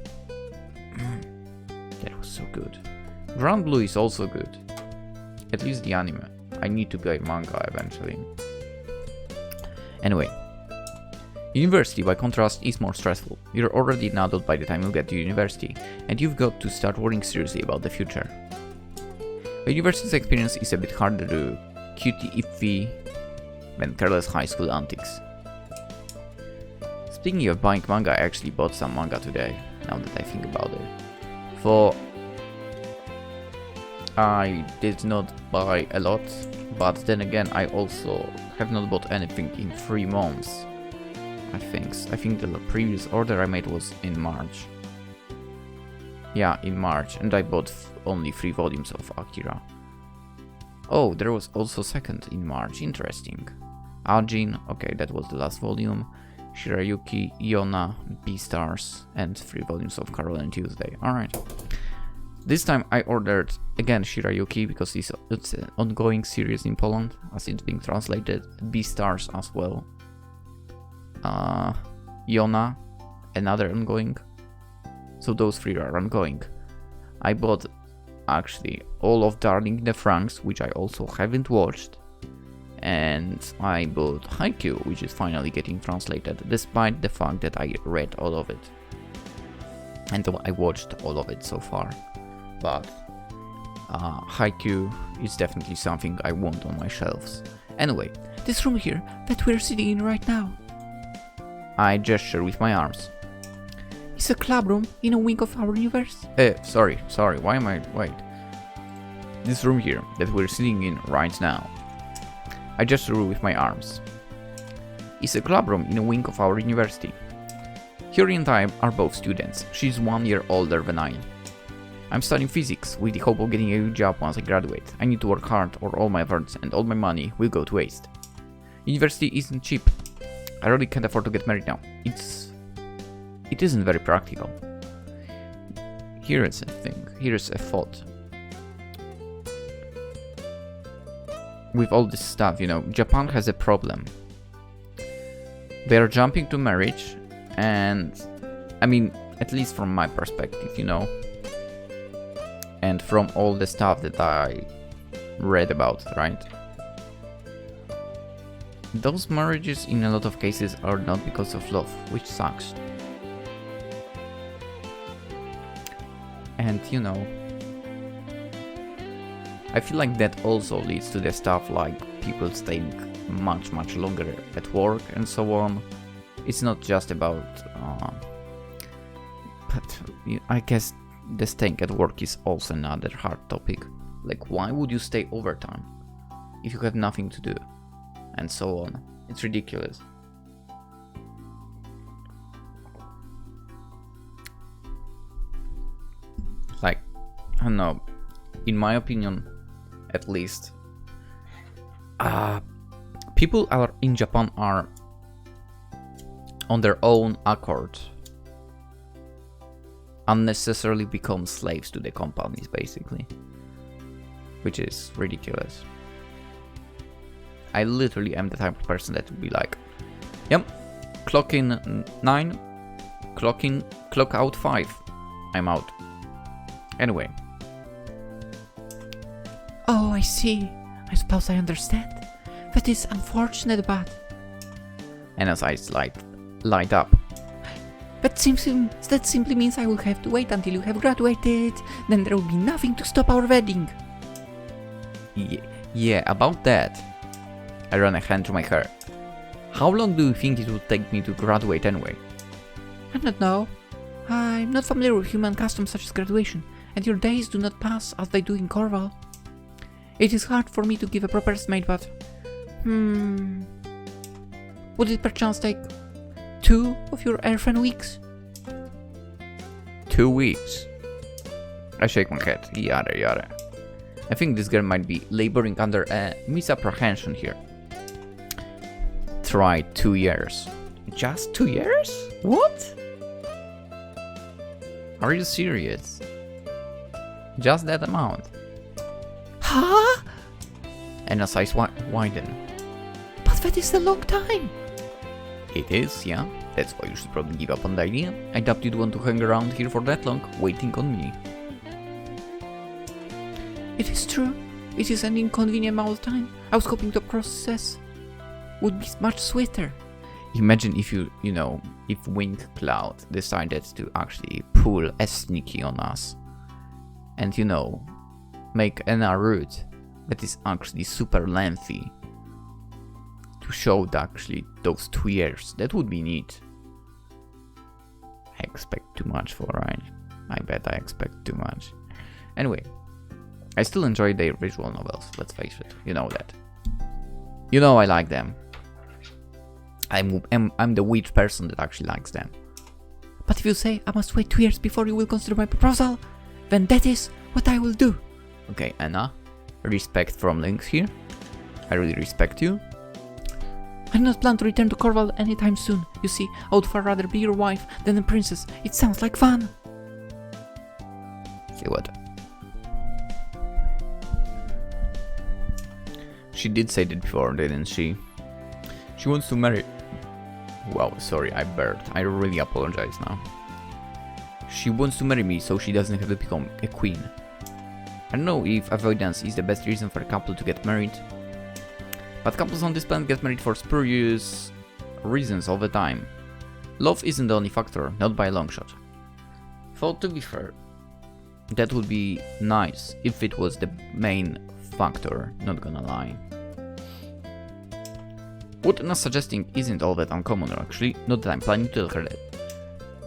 that was so good. Grand Blue is also good, at least the anime. I need to play manga eventually. Anyway, university, by contrast, is more stressful. You're already an adult by the time you get to university, and you've got to start worrying seriously about the future. The university's experience is a bit harder to cutie-iffy than careless high school antics. Speaking of buying manga, I actually bought some manga today, now that I think about it. For I did not buy a lot, but then again I also have not bought anything in 3 months. I think the previous order I made was in March. Yeah, in March, and I bought only 3 volumes of Akira. Oh, there was also second in March, interesting. Ajin, okay, that was the last volume. Shirayuki, Yona, Beastars, and 3 volumes of Carol and Tuesday. Alright. This time I ordered again Shirayuki because it's an ongoing series in Poland as it's being translated. Beastars as well. Yona, another ongoing. So those 3 are ongoing. I bought actually all of Darling in the Franxx, which I also haven't watched. And I bought Haikyuu, which is finally getting translated, despite the fact that I read all of it. And I watched all of it so far. But Haikyuu is definitely something I want on my shelves. Anyway, this room here that we're sitting in right now. I gesture with my arms. It's a club room in a wing of our universe. Sorry, why am I... Wait. This room here that we're sitting in right now. I gesture with my arms. It's a club room in a wing of our university. Hyori and I are both students. She's 1 year older than I. I'm studying physics with the hope of getting a good job once I graduate. I need to work hard or all my efforts and all my money will go to waste. University isn't cheap. I really can't afford to get married now. It isn't very practical. Here is a thing. Here's a thought. With all this stuff, you know, Japan has a problem. They are jumping to marriage, and I mean, at least from my perspective, you know, and from all the stuff that I read about, right? those marriages in a lot of cases are not because of love, which sucks. And you know, I feel like that also leads to the stuff like people staying much longer at work and so on. It's not just about but I guess the staying at work is also another hard topic. Like, why would you stay overtime if you have nothing to do and so on? It's ridiculous. Like, I don't know, in my opinion at least, people in Japan are on their own accord unnecessarily become slaves to the companies, basically, which is ridiculous. I literally am the type of person that would be like, yep, clock in 9, clock out 5, I'm out. Anyway. Oh, I see. I suppose I understand. That is unfortunate, but... Anna's eyes light up. That simply means I will have to wait until you have graduated. Then there will be nothing to stop our wedding. Yeah, about that. I run a hand through my hair. How long do you think it would take me to graduate anyway? I don't know. I'm not familiar with human customs such as graduation, and your days do not pass as they do in Corval. It is hard for me to give a proper estimate, but... Would it perchance take 2 of your airfan weeks? 2 weeks? I shake my head. Yada. I think this girl might be laboring under a misapprehension here. Try 2 years. Just 2 years? What? Are you serious? Just that amount? Huh? Anna's eyes widen. But that is a long time. It is, yeah. That's why you should probably give up on the idea. I doubt you'd want to hang around here for that long, waiting on me. It is true. It is an inconvenient amount of time. I was hoping the process would be much sweeter. Imagine if if Wink Cloud decided to actually pull a sneaky on us. And make a route that is actually super lengthy. To show actually those 2 years. That would be neat. I expect too much for right. I bet I expect too much. Anyway, I still enjoy their visual novels, let's face it. You know that. I like them. I'm the weird person that actually likes them. But if you say I must wait 2 years before you will consider my proposal, then that is what I will do. Okay, Anna. Respect from Lynx here. I really respect you. I do not plan to return to Corval anytime soon. You see, I would far rather be your wife than a princess. It sounds like fun. Say what? She did say that before, didn't she? She wants to marry... Wow, sorry, I burped. I really apologize now. She wants to marry me so she doesn't have to become a queen. I don't know if avoidance is the best reason for a couple to get married. But couples on this planet get married for spurious reasons all the time. Love isn't the only factor, not by a long shot. Though to be fair, that would be nice if it was the main factor, not gonna lie. What Anna's suggesting isn't all that uncommon actually, not that I'm planning to tell her that.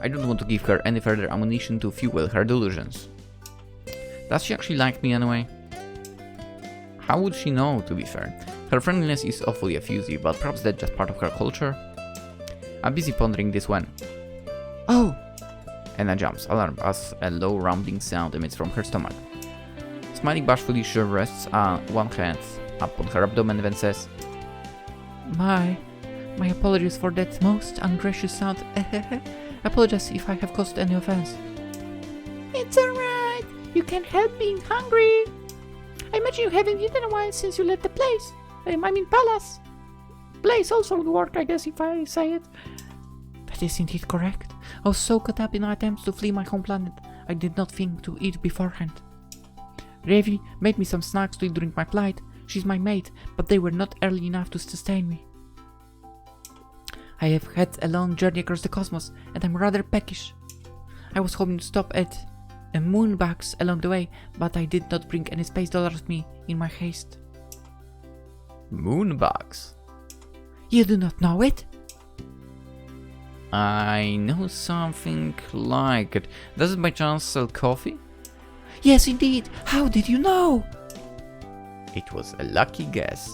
I don't want to give her any further ammunition to fuel her delusions. Does she actually like me anyway? How would she know, to be fair? Her friendliness is awfully effusive, but perhaps that's just part of her culture? I'm busy pondering this when... Oh! Anna jumps, alarmed as a low rumbling sound emits from her stomach. Smiling bashfully, she rests one hand up on her abdomen and then says, My apologies for that most ungracious sound. Apologize if I have caused any offense. It's alright. You can't help being hungry. I imagine you haven't eaten in a while since you left the place. I mean palace. Place also would work, I guess, if I say it. That is indeed correct. I was so caught up in our attempts to flee my home planet, I did not think to eat beforehand. Ravi made me some snacks to eat during my flight. She's my mate, but they were not early enough to sustain me. I have had a long journey across the cosmos, and I'm rather peckish. I was hoping to stop at a moonbox along the way, but I did not bring any space dollars with me in my haste. Moonbox? You do not know it? I know something like it. Does it by chance sell coffee? Yes, indeed. How did you know? It was a lucky guess.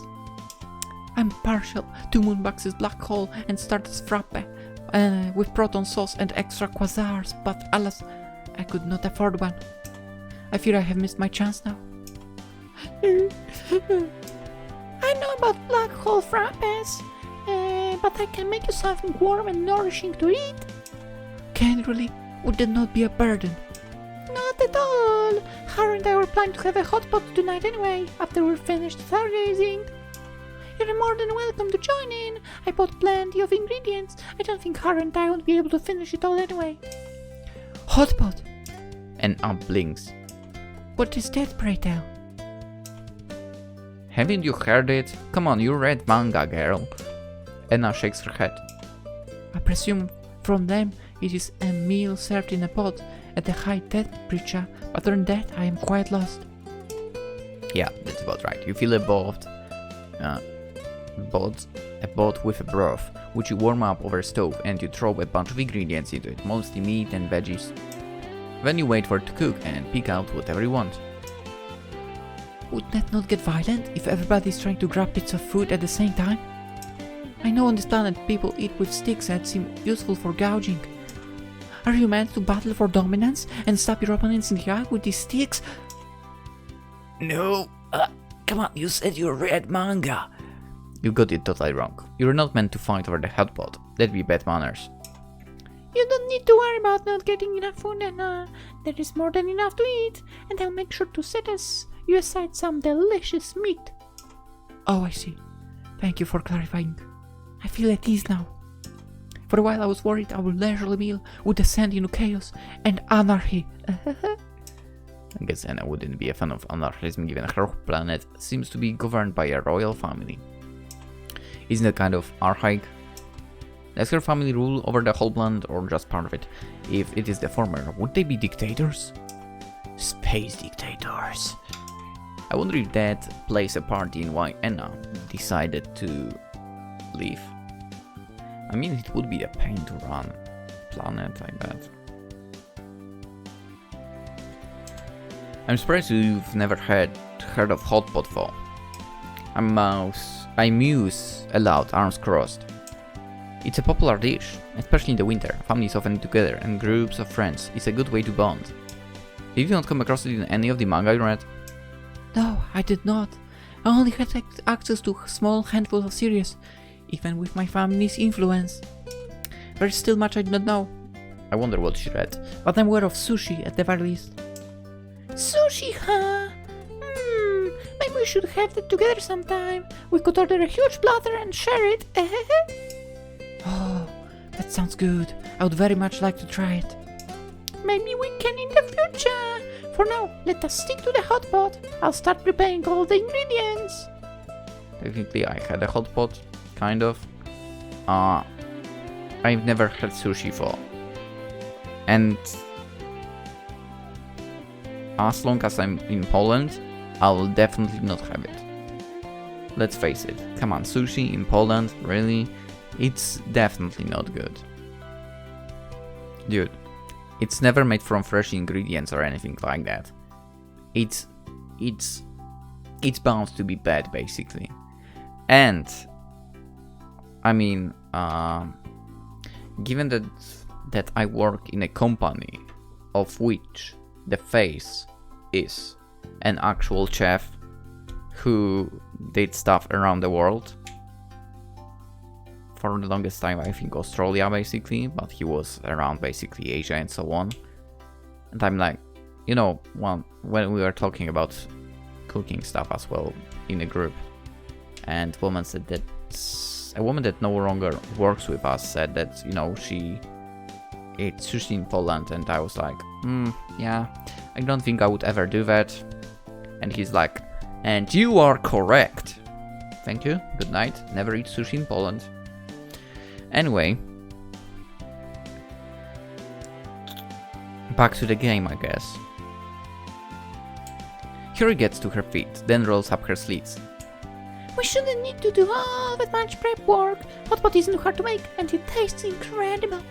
I'm partial to Moonbox's black hole and Stardust frappe with proton sauce and extra quasars, but alas, I could not afford one. I fear I have missed my chance now. I know about black hole frappes, but I can make you something warm and nourishing to eat. Can really? Would that not be a burden? Not at all. Haru and I were planning to have a hot pot tonight anyway, after we're finished stargazing. You're more than welcome to join in. I bought plenty of ingredients. I don't think Haru and I won't be able to finish it all anyway. Hot pot? And up Lynx. What is that, pray tell? Haven't you heard it? Come on, you read manga, girl. Anna shakes her head. I presume from them it is a meal served in a pot at a high temperature, but other than that I am quite lost. Yeah, that's about right. You fill a pot with a broth, which you warm up over a stove, and you throw a bunch of ingredients into it, mostly meat and veggies. Then you wait for it to cook and pick out whatever you want. Would that not get violent if everybody is trying to grab bits of food at the same time? I know on this planet people eat with sticks that seem useful for gouging. Are you meant to battle for dominance and stab your opponents in the eye with these sticks? No, come on, you said you read manga. You got it totally wrong. You're not meant to fight over the hot pot. That'd be bad manners. You don't need to worry about not getting enough food, and there is more than enough to eat, and I'll make sure to set you aside some delicious meat. Oh, I see. Thank you for clarifying. I feel at ease now. For a while I was worried our leisurely meal would descend into chaos and anarchy. I guess Anna wouldn't be a fan of anarchism given her planet seems to be governed by a royal family. Isn't that kind of archaic? Does her family rule over the whole planet or just part of it? If it is the former, would they be dictators? Space dictators. I wonder if that plays a part in why Anna decided to leave. I mean, it would be a pain to run a planet like that. I'm surprised you've never heard of hot pot though. I muse aloud, arms crossed. It's a popular dish, especially in the winter. Families often eat together and groups of friends. It's a good way to bond. Did you not come across it in any of the manga you read? No, I did not. I only had access to a small handful of series, even with my family's influence. There is still much I do not know. I wonder what she read. But I'm aware of sushi at the very least. Sushi, huh? Maybe we should have that together sometime. We could order a huge platter and share it. Oh, that sounds good. I would very much like to try it. Maybe we can in the future. For now, let us stick to the hot pot. I'll start preparing all the ingredients. Technically, I had a hot pot, kind of. I've never had sushi before. And as long as I'm in Poland, I'll definitely not have it. Let's face it. Come on, sushi in Poland, really? It's definitely not good. Dude, it's never made from fresh ingredients or anything like that. It's bound to be bad, basically. And I mean, given that I work in a company of which the face is an actual chef who did stuff around the world for the longest time, I think Australia basically, but he was around basically Asia and so on. And I'm like, you know, when we were talking about cooking stuff as well in a group, and a woman that no longer works with us said that, you know, she ate sushi in Poland, and I was like, yeah, I don't think I would ever do that. And he's like, and you are correct. Thank you, good night, never eat sushi in Poland. Anyway, back to the game, I guess. Haru gets to her feet, then rolls up her sleeves. We shouldn't need to do all that much prep work. Hot pot isn't hard to make, and it tastes incredible.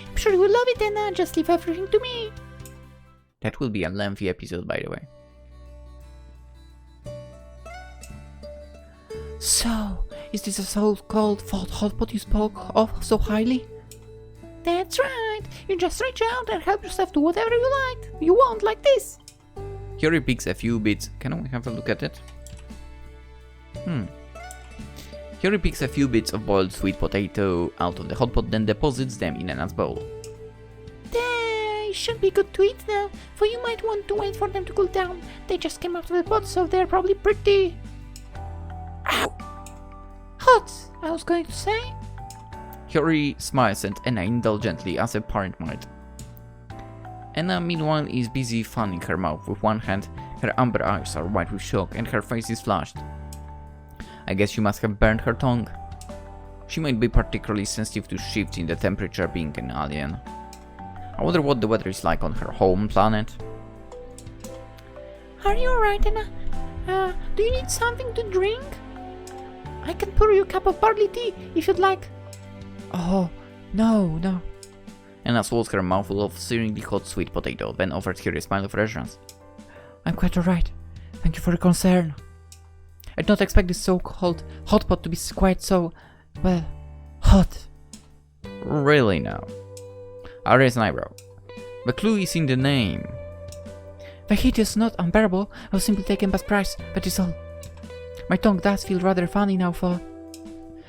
I'm sure you will love it, and just leave everything to me. That will be a lengthy episode, by the way. So, is this a so-called hot pot you spoke of so highly? That's right. You just reach out and help yourself to whatever you like. You won't like this. Haru picks a few bits. Can we have a look at it? Haru picks a few bits of boiled sweet potato out of the hot pot, then deposits them in Anna's bowl. They should be good to eat now, for you might want to wait for them to cool down. They just came out of the pot, so they're probably pretty... Ow! Hot, I was going to say. Haru smiles at Anna indulgently, as a parent might. Anna, meanwhile, is busy fanning her mouth with one hand. Her amber eyes are white with shock, and her face is flushed. I guess you must have burned her tongue. She might be particularly sensitive to shifts in the temperature, being an alien. I wonder what the weather is like on her home planet. Are you alright, Anna? Do you need something to drink? I can pour you a cup of barley tea if you'd like. Oh, no. Anna swallows her mouthful of searingly hot sweet potato, then offers her a smile of reassurance. I'm quite alright. Thank you for the concern. I did not expect this so-called hot pot to be quite so, well, hot. Really now? I raise an eyebrow. The clue is in the name. The heat is not unbearable. I was simply taken by surprise, that is all. My tongue does feel rather funny now, for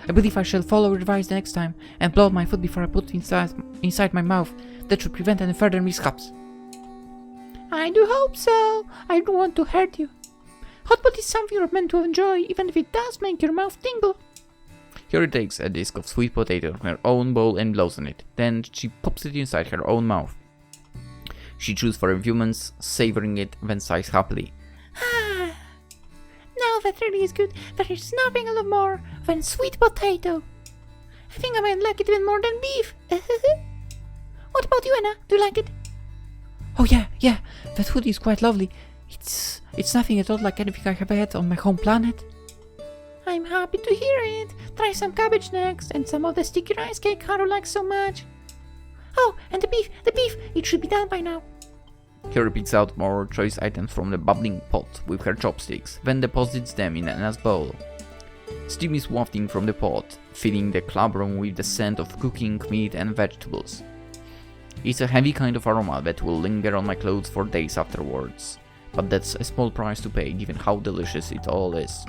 I believe I shall follow your advice the next time and blow out my food before I put it inside my mouth. That should prevent any further mishaps. I do hope so. I don't want to hurt you. Hot pot is something you're meant to enjoy, even if it does make your mouth tingle. Haru takes a disc of sweet potato from her own bowl and blows on it. Then she pops it inside her own mouth. She chews for a few moments, savoring it, then sighs happily. Ah, now that really is good. There is nothing I love more than sweet potato. I think I might like it even more than beef. What about you, Anna? Do you like it? Oh yeah. That food is quite lovely. It's nothing at all like anything I have had on my home planet. I'm happy to hear it. Try some cabbage next, and some of the sticky rice cake Haru likes so much. Oh, and the beef, it should be done by now. Haru picks out more choice items from the bubbling pot with her chopsticks, then deposits them in Anna's bowl. Steam is wafting from the pot, filling the club room with the scent of cooking meat and vegetables. It's a heavy kind of aroma that will linger on my clothes for days afterwards, but that's a small price to pay given how delicious it all is.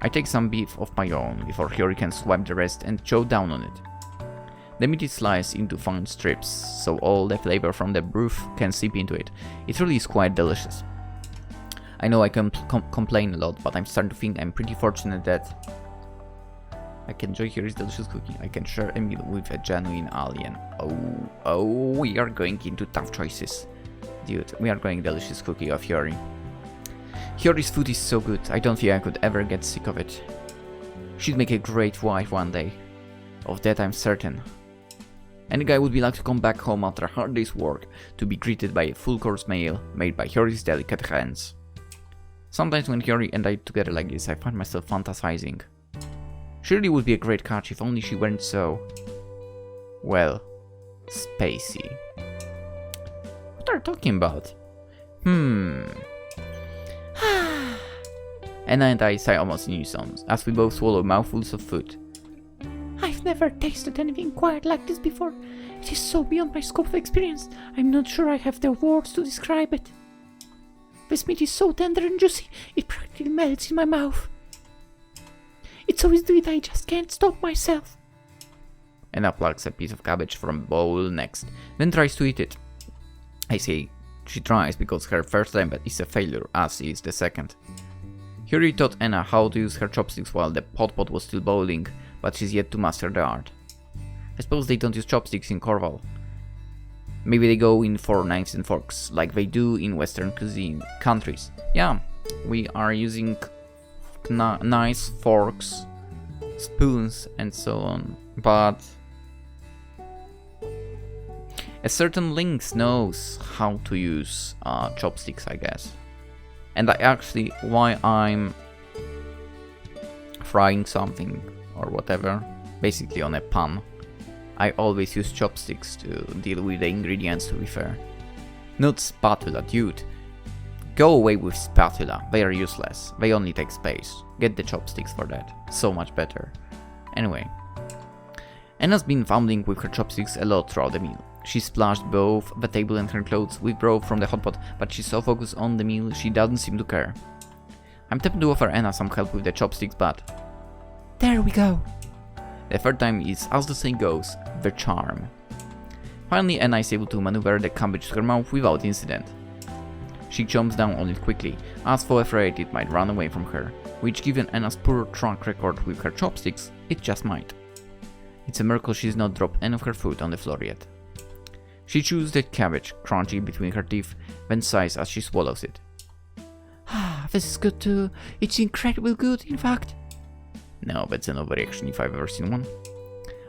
I take some beef of my own before Haru can swipe the rest and chow down on it. The meat is sliced into fine strips, so all the flavor from the broth can seep into it. It really is quite delicious. I know I can complain a lot, but I'm starting to think I'm pretty fortunate that I can enjoy Haru's delicious cooking. I can share a meal with a genuine alien. Oh, we are going into tough choices. Dude, we are going delicious cookie of Haru. Haru's food is so good, I don't think I could ever get sick of it. She'd make a great wife one day. Of that I'm certain. Any guy would be like to come back home after a hard day's work to be greeted by a full-course meal made by Haru's delicate hands. Sometimes when Haru and I together like this, I find myself fantasizing. She really would be a great catch if only she weren't so... well, spacey. What are you talking about? Anna and I sigh almost in unison, as we both swallow mouthfuls of food. I've never tasted anything quite like this before. It is so beyond my scope of experience. I'm not sure I have the words to describe it. This meat is so tender and juicy, it practically melts in my mouth. It's so easy to eat, I just can't stop myself. Anna plucks a piece of cabbage from a bowl next, then tries to eat it. I say she tries because her first attempt is a failure, as is the second. Haru taught Anna how to use her chopsticks while the pot was still boiling, but she's yet to master the art. I suppose they don't use chopsticks in Corval. Maybe they go in for knives and forks, like they do in Western cuisine countries. Yeah, we are using knives, forks, spoons, and so on but a certain Lynx knows how to use chopsticks, I guess. And why I'm frying something or whatever, basically on a pan, I always use chopsticks to deal with the ingredients, to be fair. Not spatula, dude. Go away with spatula, they are useless, they only take space. Get the chopsticks for that, so much better. Anyway, Anna's been fumbling with her chopsticks a lot throughout the meal. She splashed both the table and her clothes with broth from the hot pot, but she's so focused on the meal she doesn't seem to care. I'm tempted to offer Anna some help with the chopsticks, but... there we go! The third time is, as the saying goes, the charm. Finally, Anna is able to maneuver the cabbage to her mouth without incident. She chomps down on it quickly, as though afraid it might run away from her, which given Anna's poor track record with her chopsticks, it just might. It's a miracle she's not dropped any of her food on the floor yet. She chews the cabbage, crunchy between her teeth, then sighs as she swallows it. Ah, this is good too. It's incredibly good, in fact. No, that's an overreaction if I've ever seen one.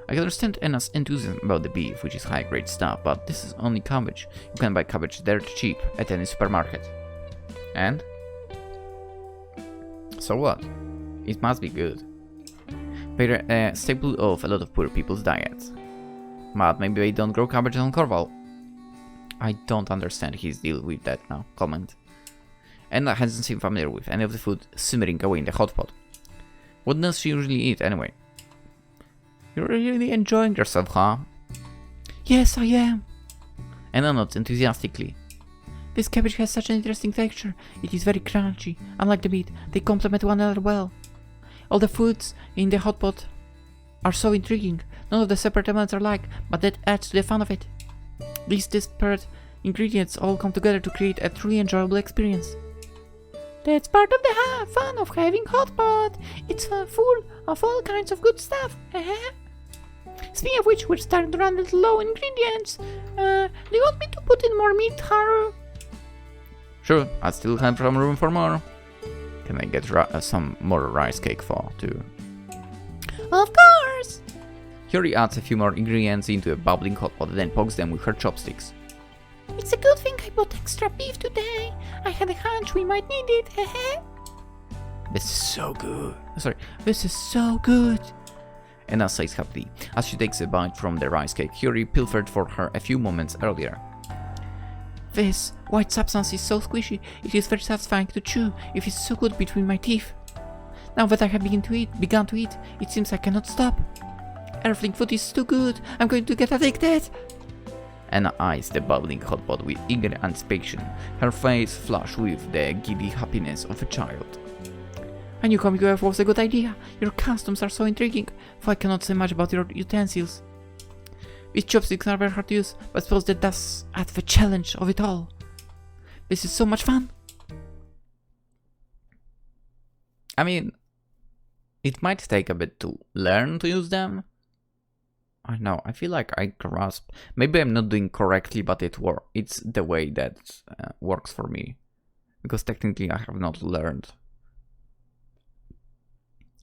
I can understand Anna's enthusiasm about the beef, which is high-grade stuff, but this is only cabbage. You can buy cabbage dirt cheap at any supermarket. And? So what? It must be good. They're a staple of a lot of poor people's diets. But maybe they don't grow cabbage on Corval. I don't understand his deal with that now. Comment. Anna hasn't seemed familiar with any of the food simmering away in the hot pot. What does she usually eat anyway? You're really enjoying yourself, huh? Yes, I am. Anna nods enthusiastically. This cabbage has such an interesting texture. It is very crunchy. Unlike the meat, they complement one another well. All the foods in the hot pot are so intriguing. None of the separate elements are alike, but that adds to the fun of it. These disparate ingredients all come together to create a truly enjoyable experience. That's part of the fun of having hot pot. It's full of all kinds of good stuff. Speaking of which, we're starting to run a little low on ingredients. Do you want me to put in more meat, Haru? Sure, I still have some room for more. Can I get some more rice cake for too? Of course! Yuri adds a few more ingredients into a bubbling hot pot and then pokes them with her chopsticks. It's a good thing I bought extra beef today. I had a hunch we might need it. This is so good. This is so good. Anna says happily as she takes a bite from the rice cake Yuri pilfered for her a few moments earlier. This white substance is so squishy, it is very satisfying to chew. It feels so good between my teeth. Now that I have begun to eat, it seems I cannot stop. Everything food is too good. I'm going to get addicted. Anna eyes the bubbling hot pot with eager anticipation, her face flushed with the giddy happiness of a child. I knew coming UFO was a good idea. Your customs are so intriguing, though I cannot say much about your utensils. These chopsticks are very hard to use, but I suppose that does add the challenge of it all. This is so much fun. I mean, it might take a bit to learn to use them. I know, I feel like I grasp. Maybe I'm not doing correctly, but it's the way that works for me. Because technically I have not learned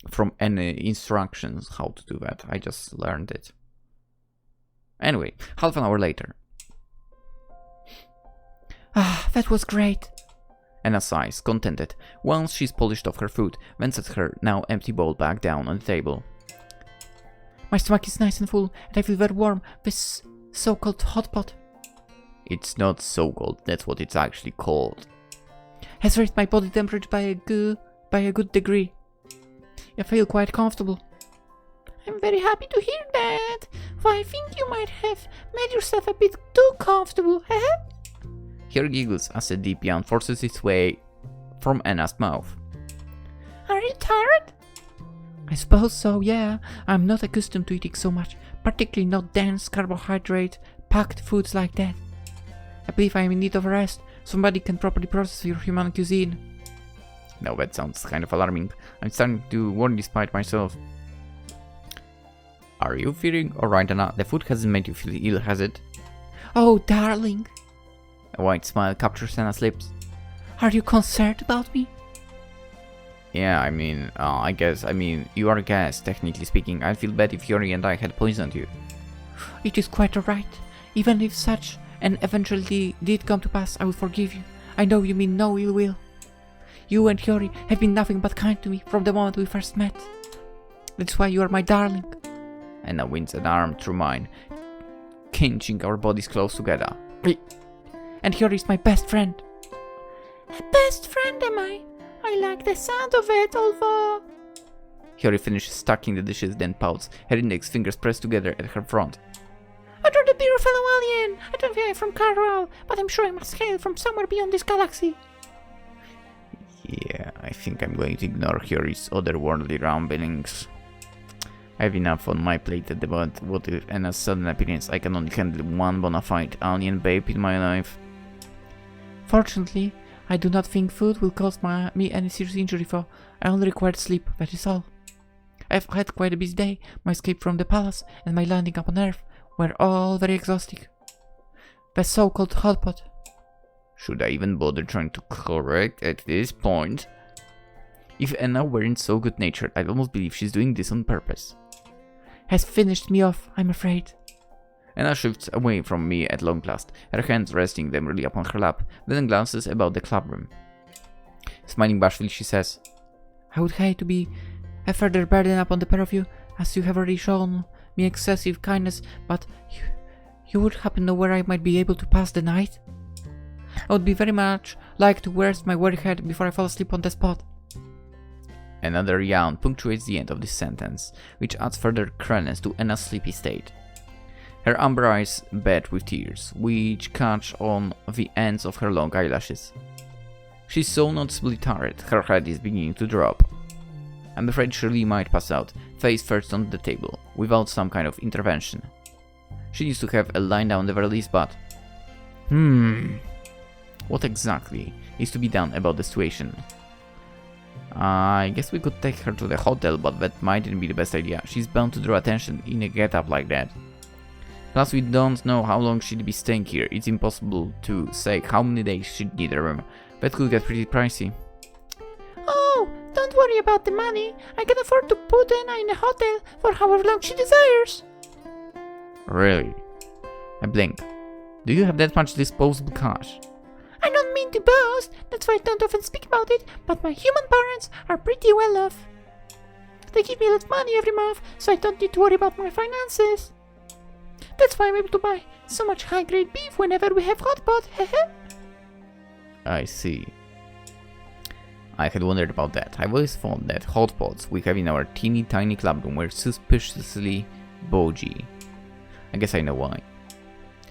from any instructions how to do that. I just learned it. Anyway, half an hour later. Ah, that was great. Anna sighs, contented, once she's polished off her food, then sets her now empty bowl back down on the table. My stomach is nice and full, and I feel very warm. This so-called hot pot. It's not so-called, that's what it's actually called. Has raised my body temperature by a good degree. I feel quite comfortable. I'm very happy to hear that. For I think you might have made yourself a bit too comfortable, Here giggles as a deep yawn forces its way from Anna's mouth. Are you tired? I suppose so, yeah. I'm not accustomed to eating so much, particularly not dense carbohydrate-packed foods like that. I believe I am in need of a rest. Somebody can properly process your human cuisine. No, that sounds kind of alarming. I'm starting to worry despite myself. Are you feeling alright, Anna? The food hasn't made you feel ill, has it? Oh, darling. A wide smile captures Anna's lips. Are you concerned about me? Yeah, I mean, you are a guest, technically speaking. I'd feel bad if Yuri and I had poisoned you. It is quite alright. Even if such an eventuality did come to pass, I will forgive you. I know you mean no ill will. You and Yuri have been nothing but kind to me from the moment we first met. That's why you are my darling. Anna winds an arm through mine, pinching our bodies close together. And Yuri is my best friend. A best friend, am I? I like the sound of it, although... Yuri finishes stacking the dishes, then pouts, her index fingers pressed together at her front. I'd rather be your fellow alien. I don't think I'm from Haru, but I'm sure I must hail from somewhere beyond this galaxy. Yeah, I think I'm going to ignore Yuri's otherworldly ramblings. I have enough on my plate at the moment. What if Anna's sudden appearance? I can only handle one bona fide alien babe in my life. Fortunately, I do not think food will cause me any serious injury, for I only required sleep, that is all. I've had quite a busy day. My escape from the palace and my landing upon Earth were all very exhausting. The so-called hot pot. Should I even bother trying to correct at this point? If Anna weren't so good-natured, I'd almost believe she's doing this on purpose. Has finished me off, I'm afraid. Anna shifts away from me at long last, her hands resting demurely upon her lap, then glances about the clubroom. Smiling bashfully, she says, I would hate to be a further burden upon the pair of you, as you have already shown me excessive kindness, but you would happen to know where I might be able to pass the night? I would be very much like to rest my weary head before I fall asleep on the spot. Another yawn punctuates the end of this sentence, which adds further credence to Anna's sleepy state. Her amber eyes bat with tears, which catch on the ends of her long eyelashes. She's so noticeably tired, her head is beginning to drop. I'm afraid she really might pass out, face first on the table, without some kind of intervention. She needs to have a line down the very least, but... What exactly is to be done about the situation? I guess we could take her to the hotel, but that mightn't be the best idea. She's bound to draw attention in a get-up like that. Plus, we don't know how long she'd be staying here. It's impossible to say how many days she'd need a room. That could get pretty pricey. Oh, don't worry about the money. I can afford to put Anna in a hotel for however long she desires. Really? I blink. Do you have that much disposable cash? I don't mean to boast, that's why I don't often speak about it, but my human parents are pretty well off. They give me a lot of money every month, so I don't need to worry about my finances. That's why I'm able to buy so much high-grade beef whenever we have hot pot, hehe. I see. I had wondered about that. I've always thought that hot pots we have in our teeny tiny clubroom were suspiciously bougie. I guess I know why.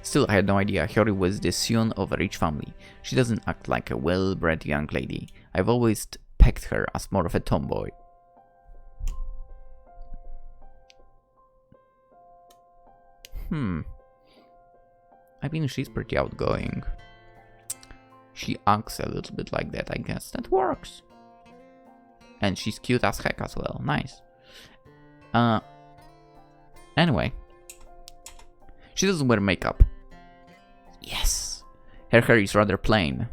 Still, I had no idea Haru was the son of a rich family. She doesn't act like a well-bred young lady. I've always pegged her as more of a tomboy. I mean, she's pretty outgoing. She acts a little bit like that, I guess. That works. And she's cute as heck as well. Nice. Anyway. She doesn't wear makeup. Yes. Her hair is rather plain.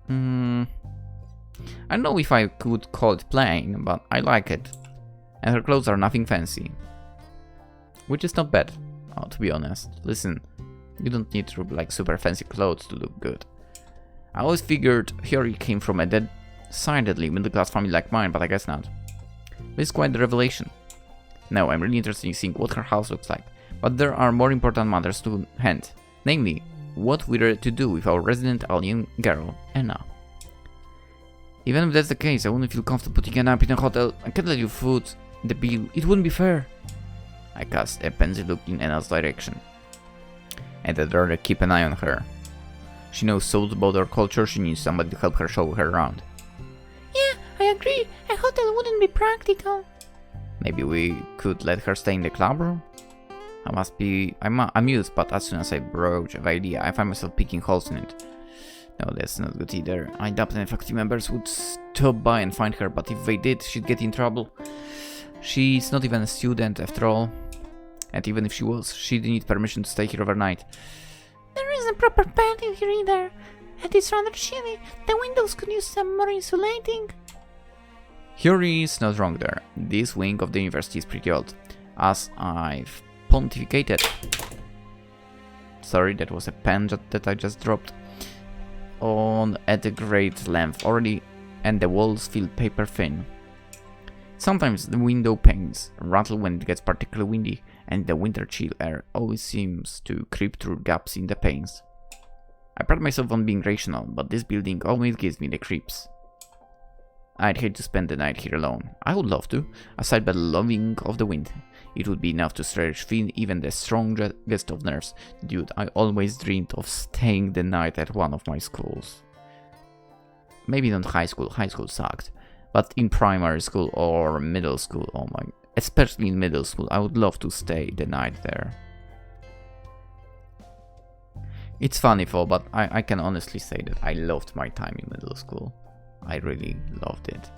I don't know if I could call it plain, but I like it. And her clothes are nothing fancy. Which is not bad, to be honest. Listen, you don't need to like super fancy clothes to look good. I always figured Haru came from a decidedly middle-class family like mine, but I guess not. This is quite the revelation. Now, I'm really interested in seeing what her house looks like, but there are more important matters to hand. Namely, what we're to do with our resident alien girl, Anna. Even if that's the case, I wouldn't feel comfortable putting Anna up in a hotel. I can't let you foot the bill. It wouldn't be fair. I cast a pensive look in Anna's direction. And I'd rather keep an eye on her. She knows so little about our culture, she needs somebody to help her show her around. Yeah, I agree. A hotel wouldn't be practical. Maybe we could let her stay in the clubroom? I'm amused, but as soon as I broach the idea, I find myself picking holes in it. No, that's not good either. I doubt any faculty members would stop by and find her, but if they did, she'd get in trouble. She's not even a student after all. And even if she was, she'd need permission to stay here overnight. There isn't proper bed in here either. And it's rather chilly. The windows could use some more insulating. Yuri is not wrong there. This wing of the university is pretty old. As I've pontificated. Sorry, that was a pen that I just dropped. On at a great length already, and the walls feel paper thin. Sometimes the window panes rattle when it gets particularly windy, and the winter chill air always seems to creep through gaps in the panes. I pride myself on being rational, but this building always gives me the creeps. I'd hate to spend the night here alone. I would love to, aside by the loving of the wind. It would be enough to stretch thin even the strongest of nerves. Dude, I always dreamed of staying the night at one of my schools. Maybe not high school sucked. But in primary school or middle school, oh my... Especially in middle school, I would love to stay the night there. It's funny though, but I can honestly say that I loved my time in middle school. I really loved it.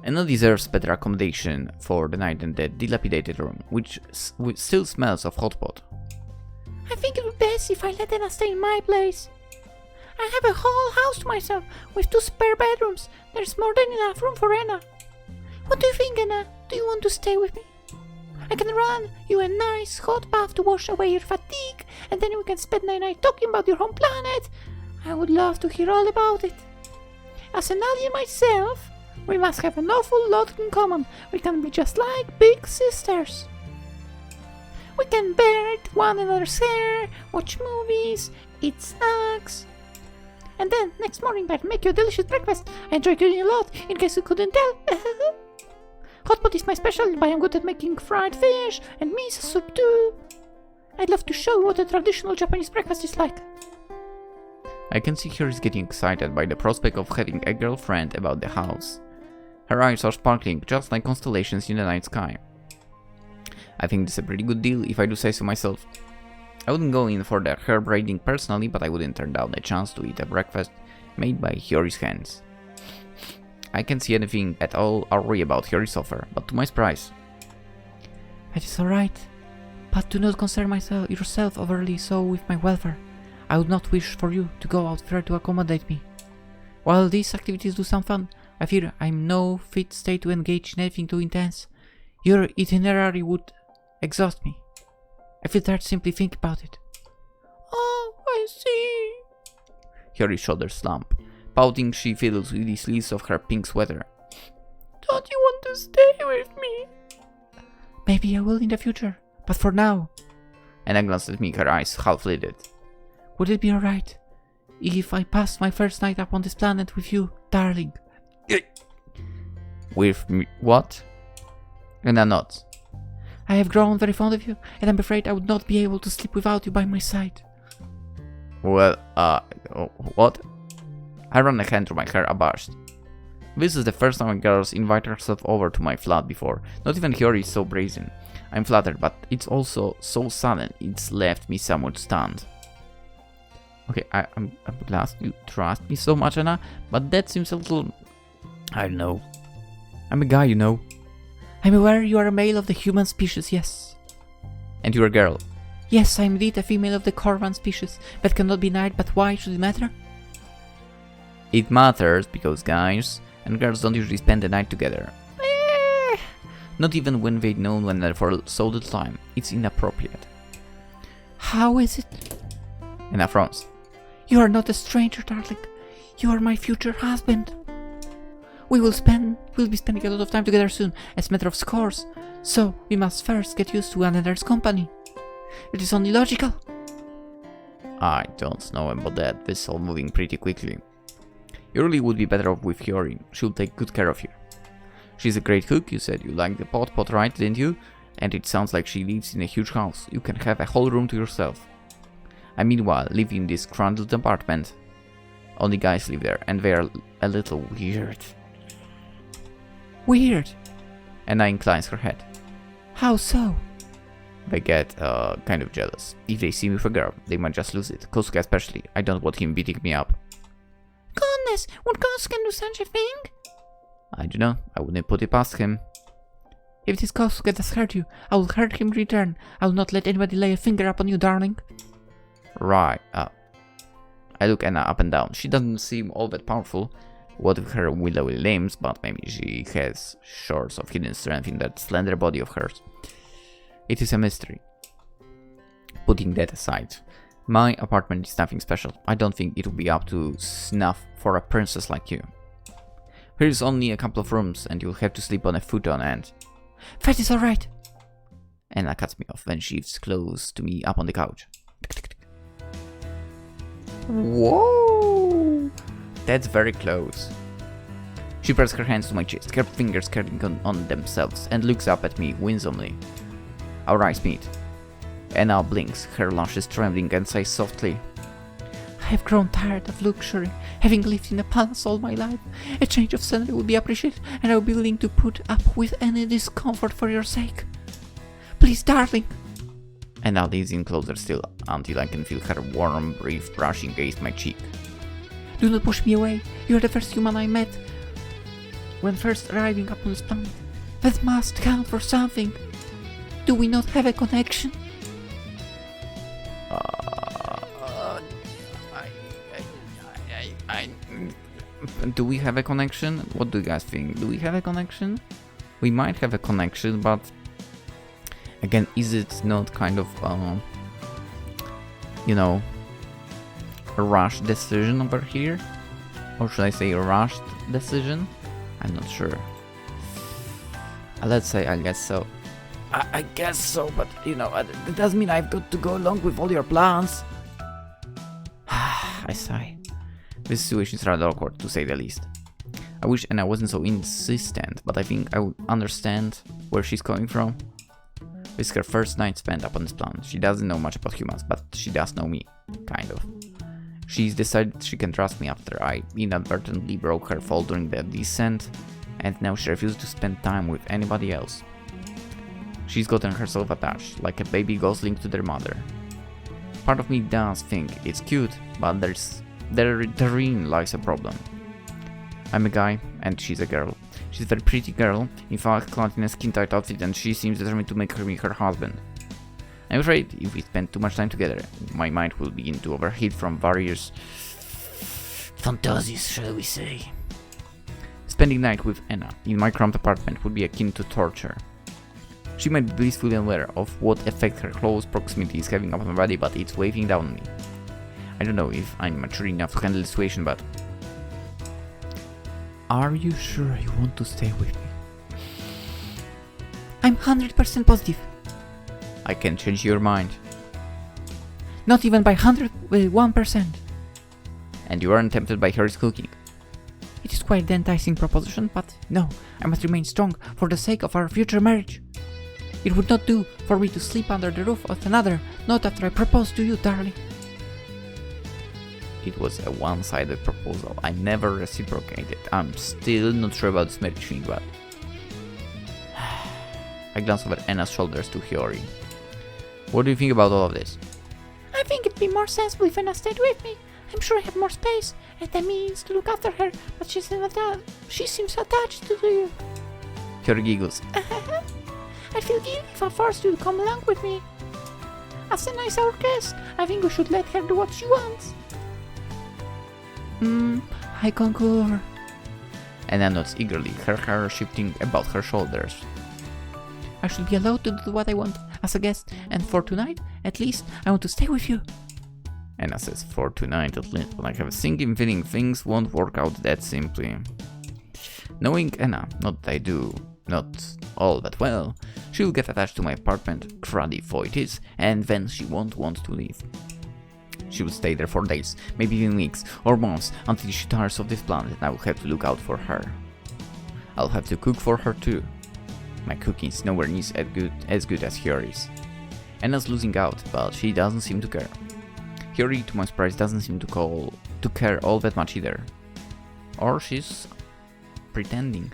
And no deserves better accommodation for the night than the dilapidated room, which still smells of hot pot. I think it would be best if I let Anna stay in my place. I have a whole house to myself with 2 spare bedrooms. There's more than enough room for Anna. What do you think, Anna? Do you want to stay with me? I can run you a nice hot bath to wash away your fatigue, and then we can spend the night talking about your home planet. I would love to hear all about it. As an alien myself, we must have an awful lot in common. We can be just like big sisters. We can bear one another's hair, watch movies, eat snacks. And then, next morning, I'll make you a delicious breakfast. I enjoy cooking a lot, in case you couldn't tell. Hot pot is my specialty, but I'm good at making fried fish and miso soup too. I'd love to show you what a traditional Japanese breakfast is like. I can see her is getting excited by the prospect of having a girlfriend about the house. Her eyes are sparkling, just like constellations in the night sky. I think this is a pretty good deal, if I do say so myself. I wouldn't go in for the hair braiding personally, but I wouldn't turn down the chance to eat a breakfast made by Hyori's hands. I can't see anything at all awry about Hyori's offer, but to my surprise. That is alright, but do not concern yourself overly so with my welfare. I would not wish for you to go out there to accommodate me. While these activities do sound fun, I fear I'm no fit state to engage in anything too intense. Your itinerary would exhaust me. I feel tired simply think about it. Oh, I see. Hyori's shoulders slump. Pouting, she fiddles with the sleeves of her pink sweater. Don't you want to stay with me? Maybe I will in the future, but for now. Anna glanced at me, her eyes half-lidded. Would it be alright if I passed my first night up on this planet with you, darling? With me? What? Anna nods. I have grown very fond of you, and I'm afraid I would not be able to sleep without you by my side. Well, what? I run a hand through my hair abashed. This is the first time a girl invited herself over to my flat before. Not even Hyori is so brazen. I'm flattered, but it's also so sudden, it's left me somewhat stunned. Okay, I'm glad you trust me so much, Anna, but that seems a little... I don't know. I'm a guy, you know. I'm aware you are a male of the human species, yes. And you're a girl. Yes, I am indeed a female of the Corvan species, but cannot be denied, but why should it matter? It matters because guys and girls don't usually spend the night together. Not even when they've known one another for so little time. It's inappropriate. How is it? Anna frowns. You are not a stranger, darling. You are my future husband. We'll be spending a lot of time together soon, as a matter of course. So we must first get used to one another's company. It is only logical. I don't know about that. This is all moving pretty quickly. You really would be better off with Hyori. She'll take good care of you. She's a great cook. You said you liked the pot, right, didn't you? And it sounds like she lives in a huge house. You can have a whole room to yourself. I meanwhile live in this crundled apartment. Only guys live there, and they're a little weird. Weird? Anna inclines her head. How so? They get kind of jealous. If they see me with a girl, they might just lose it. Kosuke especially. I don't want him beating me up. Goodness, would Kosuke do such a thing? I don't know. I wouldn't put it past him. If it is Kosuke that has hurt you, I will hurt him in return. I will not let anybody lay a finger upon you, darling. Right. I look Anna up and down. She doesn't seem all that powerful. What with her willowy limbs, but maybe she has shards of hidden strength in that slender body of hers. It is a mystery. Putting that aside, my apartment is nothing special. I don't think it would be up to snuff for a princess like you. Here's only a couple of rooms and you'll have to sleep on a futon and... That is alright. Anna cuts me off when she's close to me up on the couch. Whoa! That's very close. She presses her hands to my chest, her fingers curling on themselves, and looks up at me winsomely. Our eyes meet. Anna blinks, her lashes trembling, and says softly, I have grown tired of luxury, having lived in a palace all my life. A change of scenery would be appreciated, and I would be willing to put up with any discomfort for your sake. Please, darling. Anna leans in closer still, until I can feel her warm breath brushing against my cheek. Do not push me away. You are the first human I met when first arriving upon this planet. That must count for something. Do we not have a connection? Do we have a connection? What do you guys think? Do we have a connection? We might have a connection, but again, is it not kind of, you know, a rushed decision over here? Or should I say a rushed decision? I'm not sure. Let's say I guess so. I guess so, but you know, it doesn't mean I've got to go along with all your plans. I sigh. This situation is rather awkward, to say the least. I wish Anna wasn't so insistent, but I think I would understand where she's coming from. This is her first night spent up on this planet. She doesn't know much about humans, but she does know me, kind of. She's decided she can trust me after I inadvertently broke her fall during the descent, and now she refuses to spend time with anybody else. She's gotten herself attached, like a baby gosling to their mother. Part of me does think it's cute, but therein lies a problem. I'm a guy, and she's a girl. She's a very pretty girl, in fact clad in a skin-tight outfit, and she seems determined to make me her husband. I'm afraid if we spend too much time together, my mind will begin to overheat from various fantasies, shall we say. Spending night with Anna in my cramped apartment would be akin to torture. She might be blissfully unaware of what effect her close proximity is having upon my body, but it's weighing down on me. I don't know if I'm mature enough to handle the situation, but... Are you sure you want to stay with me? I'm 100% positive. I can change your mind. Not even by 101%. And you aren't tempted by Haru's cooking. It is quite the enticing proposition, but no, I must remain strong for the sake of our future marriage. It would not do for me to sleep under the roof of another, not after I propose to you, darling. It was a one-sided proposal. I never reciprocated. I'm still not sure about this marriage thing, but... I glance over Anna's shoulders to Hiyori. What do you think about all of this? I think it'd be more sensible if Anna stayed with me. I'm sure I have more space and the means to look after her, but she seems attached to you. Hiyori giggles. I feel guilty if I forced you to come along with me. As a nice our guest, I think we should let her do what she wants. I concur. Anna nods eagerly, her hair shifting about her shoulders. I should be allowed to do what I want as a guest, and for tonight, at least, I want to stay with you. Anna says, for tonight at least, but I have a sinking feeling things won't work out that simply. Knowing Anna, not that I do, not all that well, she'll get attached to my apartment, cruddy though it is, and then she won't want to leave. She will stay there for days, maybe even weeks, or months, until she tires of this planet and I will have to look out for her. I'll have to cook for her too. My cooking is nowhere near as good as Hiyori's. Anna's losing out, but she doesn't seem to care. Hiyori, to my surprise, doesn't seem to care all that much either. Or she's pretending.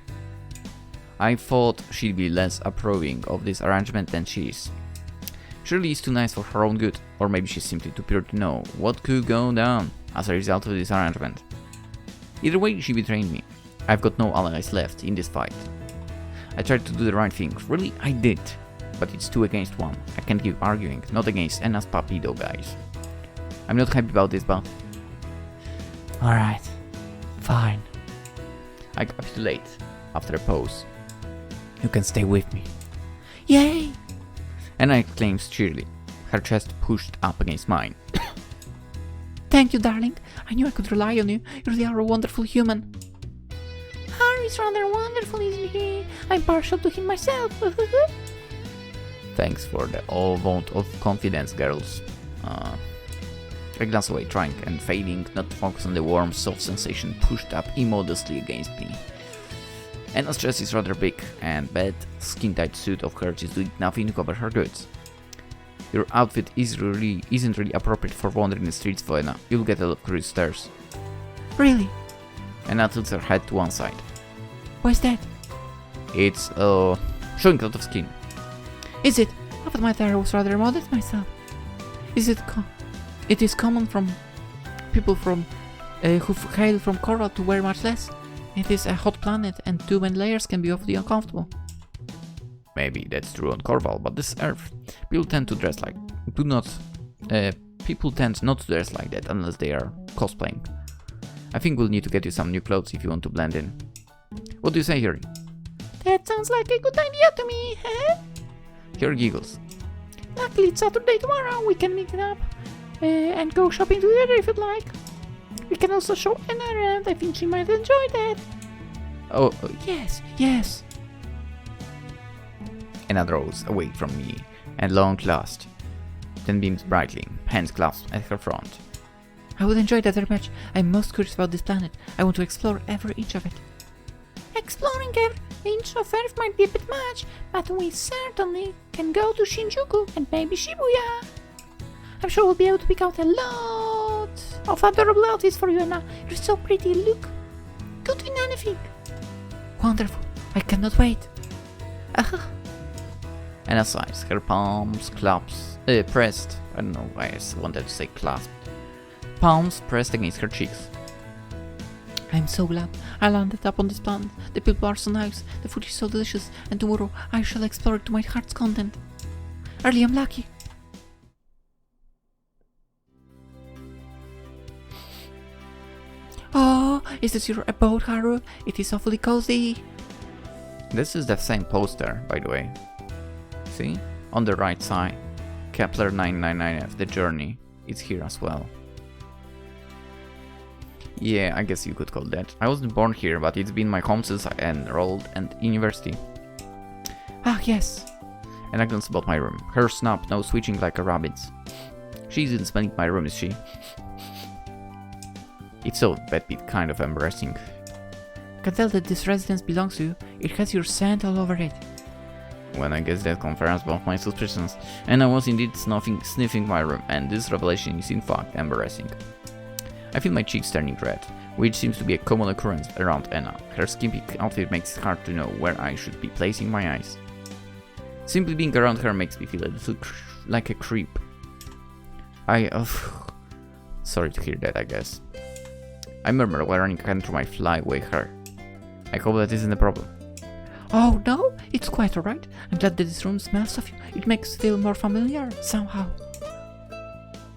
I thought she'd be less approving of this arrangement than she is. Surely it's too nice for her own good, or maybe she's simply too pure to know what could go down as a result of this arrangement. Either way, she betrayed me. I've got no allies left in this fight. I tried to do the right thing, really I did, but it's 2 against 1. I can't keep arguing, not against Anna's puppy though, guys. I'm not happy about this, but Alright, fine. I capitulate after a pause. You can stay with me. Yay! And I exclaims cheerily, her chest pushed up against mine. Thank you, darling. I knew I could rely on you. You really are a wonderful human. Haru is rather wonderful, isn't he? I'm partial to him myself. Thanks for the all vote of confidence, girls. I glance away, trying and failing not to focus on the warm, soft sensation pushed up immodestly against me. Anna's chest is rather big, and that skin-tight suit of hers is doing nothing to cover her goods. Your outfit isn't really appropriate for wandering the streets, Anna. You'll get a lot of curious stares. Really? Anna tilts her head to one side. Why's that? It's showing a lot of skin. Is it? I thought my hair was rather modest myself. It is common from people who hail from coral to wear much less. It is a hot planet, and too many layers can be awfully uncomfortable. Maybe that's true on Corval, but this Earth, people tend not to dress like that unless they are cosplaying. I think we'll need to get you some new clothes if you want to blend in. What do you say, Harry? That sounds like a good idea to me, huh? Harry giggles. Luckily it's Saturday tomorrow, we can meet it up and go shopping together if you'd like. We can also show Anna around, I think she might enjoy that. Oh, Yes. Anna draws away from me and long clasped, then beams brightly, hands clasped at her front. I would enjoy that very much. I'm most curious about this planet. I want to explore every inch of it. Exploring every inch of Earth might be a bit much, but we certainly can go to Shinjuku and maybe Shibuya. I'm sure we'll be able to pick out a lot of adorable outfits for you, Anna. You're so pretty, look. Good in anything. Wonderful. I cannot wait. Anna sighs, her palms pressed. I don't know why I wanted to say clasped. Palms pressed against her cheeks. I'm so glad I landed up on this planet. The people are so nice, the food is so delicious, and tomorrow I shall explore it to my heart's content. Early, I'm lucky. Oh, is this your abode, Haru? It is awfully cozy. This is the same poster, by the way. See? On the right side. Kepler 999F, the journey. It's here as well. Yeah, I guess you could call that. I wasn't born here, but it's been my home since I enrolled in university. Ah, yes. And I glance about my room. Her snap, now switching like a rabbit's. She isn't smelling my room, is she? It's so that bit kind of embarrassing. I can tell that this residence belongs to you. It has your scent all over it. Well, I guess that confirms both my suspicions. And I was indeed sniffing my room, and this revelation is in fact embarrassing. I feel my cheeks turning red, which seems to be a common occurrence around Anna. Her skimpy outfit makes it hard to know where I should be placing my eyes. Simply being around her makes me feel a little like a creep. Sorry to hear that, I guess. I murmur while running a hand through my flyaway hair. I hope that isn't a problem. Oh no, it's quite alright. I'm glad that this room smells of you. It makes it feel more familiar, somehow.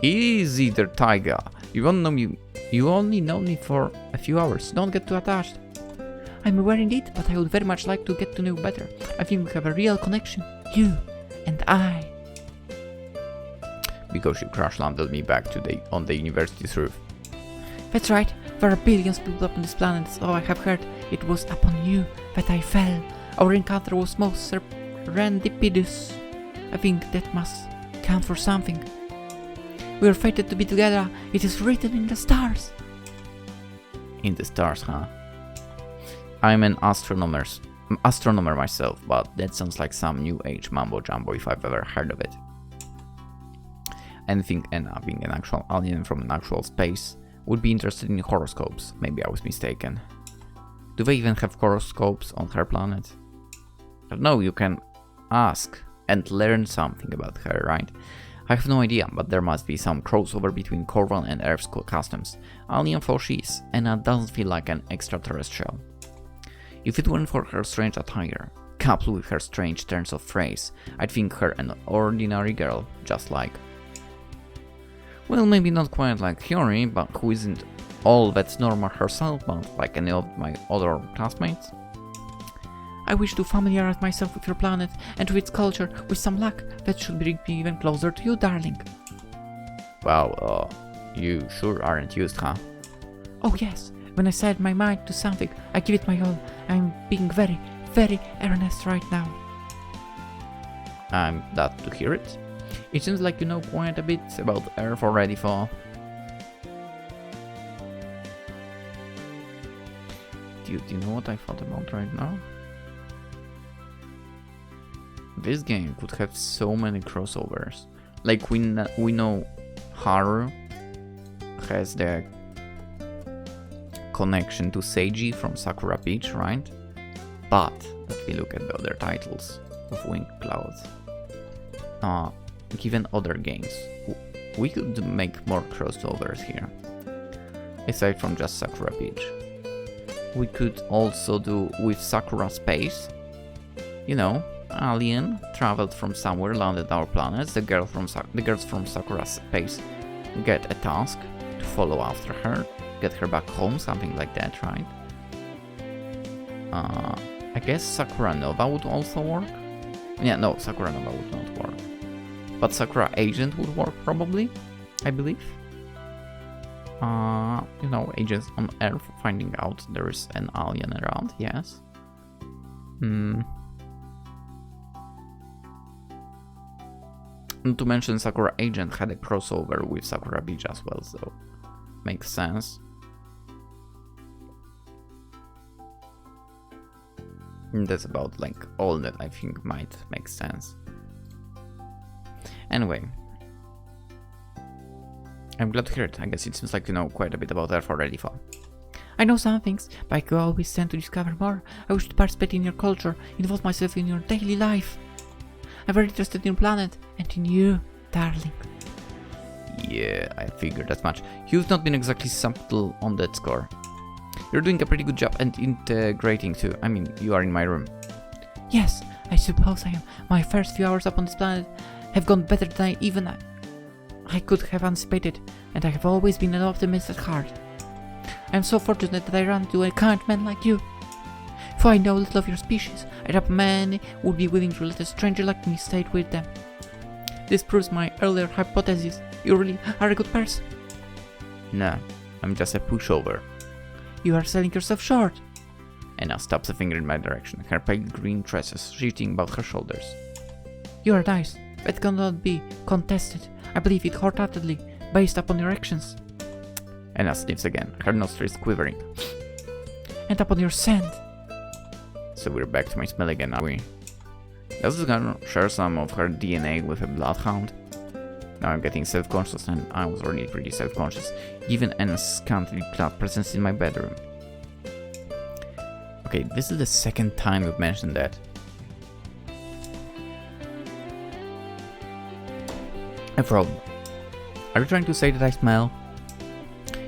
Easy there, Taiga. You only know me for a few hours. Don't get too attached. I'm aware indeed, but I would very much like to get to know you better. I think we have a real connection. You and I. Because you crash-landed me back on the university's roof. That's right. There are billions of people upon this planet, so I have heard it was upon you that I fell. Our encounter was most serendipitous. I think that must count for something. We are fated to be together. It is written in the stars. In the stars, huh? I'm an astronomer myself, but that sounds like some new age mambo jumbo if I've ever heard of it. And think Anna, being an actual alien from an actual space, would be interested in horoscopes. Maybe I was mistaken. Do they even have horoscopes on her planet? I don't know, you can ask and learn something about her, right? I have no idea, but there must be some crossover between Corval and Earth's customs. Alien for she is, Anna doesn't feel like an extraterrestrial. If it weren't for her strange attire, coupled with her strange turns of phrase, I'd think her an ordinary girl, just like... Well, maybe not quite like Hyori, but who isn't all that's normal herself, but like any of my other classmates. I wish to familiarize myself with your planet and with its culture. With some luck, that should bring me even closer to you, darling. Wow, you sure aren't used, huh? Oh yes, when I set my mind to something, I give it my all. I'm being very, very earnest right now. I'm glad to hear it. It seems like you know quite a bit about Earth already, for. Do you know what I thought about right now? This game could have so many crossovers. Like we know Haru has the connection to Seiji from Sakura Beach, right? But if we look at the other titles of Winged Clouds, given other games, we could make more crossovers here. Aside from just Sakura Beach, we could also do with Sakura Space. You know, Alien traveled from somewhere, landed our planets. The girls from Sakura Space get a task to follow after her, get her back home, something like that, right? I guess Sakura Nova would also work. Yeah, no, Sakura Nova would not work. But Sakura Agent would work probably, I believe. You know, agents on Earth finding out there is an alien around, yes. Not to mention Sakura Agent had a crossover with Sakura Beach as well, so makes sense. And that's about like all that I think might make sense. Anyway, I'm glad to hear it. I guess it seems like you know quite a bit about Earth already, Fa. I know some things, but I could always tend to discover more. I wish to participate in your culture, involve myself in your daily life. I'm very interested in your planet and in you, darling. Yeah, I figured as much. You've not been exactly subtle on that score. You're doing a pretty good job and integrating too. I mean, you are in my room. Yes, I suppose I am. My first few hours up on this planet have gone better than I could have anticipated, and I have always been an optimist at heart. I am so fortunate that I ran into a kind man like you. For I know little of your species, I doubt many would be willing to let a stranger like me stay with them. This proves my earlier hypothesis. You really are a good person. No, I'm just a pushover. You are selling yourself short. Anna stops a finger in my direction, her pale green tresses shifting about her shoulders. You are nice. That cannot be contested. I believe it wholeheartedly, based upon your actions. Anna sniffs again, her nostrils quivering. And upon your scent. So we're back to my smell again, are we? Does this girl share some of her DNA with a bloodhound? Now I'm getting self-conscious, and I was already pretty self-conscious, given Anna's scantily clad presence in my bedroom. Okay, this is the second time we've mentioned that. A problem. Are you trying to say that I smell?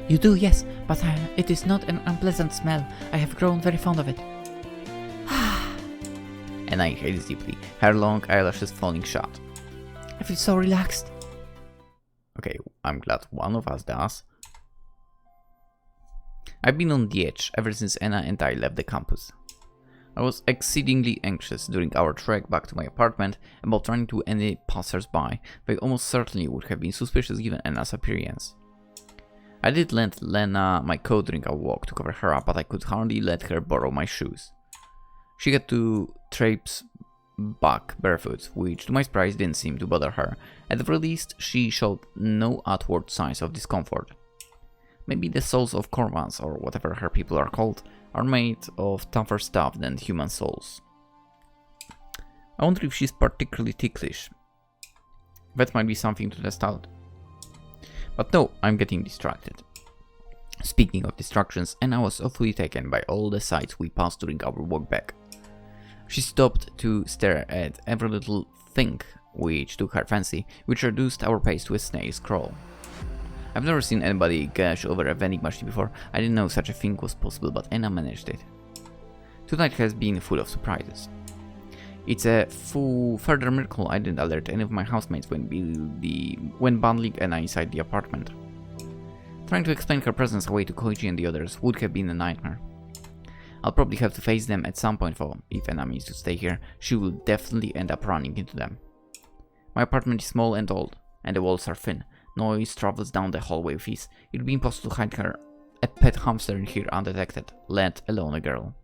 You do, yes, but it is not an unpleasant smell. I have grown very fond of it. And I hate it deeply, her long eyelashes falling shut. I feel so relaxed. Okay, I'm glad one of us does. I've been on the edge ever since Anna and I left the campus. I was exceedingly anxious during our trek back to my apartment about running into any passers-by. They almost certainly would have been suspicious given Anna's appearance. I did lend Lena my coat during our walk to cover her up, but I could hardly let her borrow my shoes. She had to traipse back barefoot, which to my surprise didn't seem to bother her. At the very least, she showed no outward signs of discomfort. Maybe the souls of Corvans, or whatever her people are called, are made of tougher stuff than human souls. I wonder if she's particularly ticklish. That might be something to test out. But no, I'm getting distracted. Speaking of distractions, Anna was awfully taken by all the sights we passed during our walk back. She stopped to stare at every little thing which took her fancy, which reduced our pace to a snail's crawl. I've never seen anybody gush over a vending machine before. I didn't know such a thing was possible, but Anna managed it. Tonight has been full of surprises. It's a further miracle I didn't alert any of my housemates when bundling Anna inside the apartment. Trying to explain her presence away to Koichi and the others would have been a nightmare. I'll probably have to face them at some point, for if Anna means to stay here, she will definitely end up running into them. My apartment is small and old, and the walls are thin. Noise travels down the hallway with ease. It would be impossible to hide a pet hamster in here undetected, let alone a girl.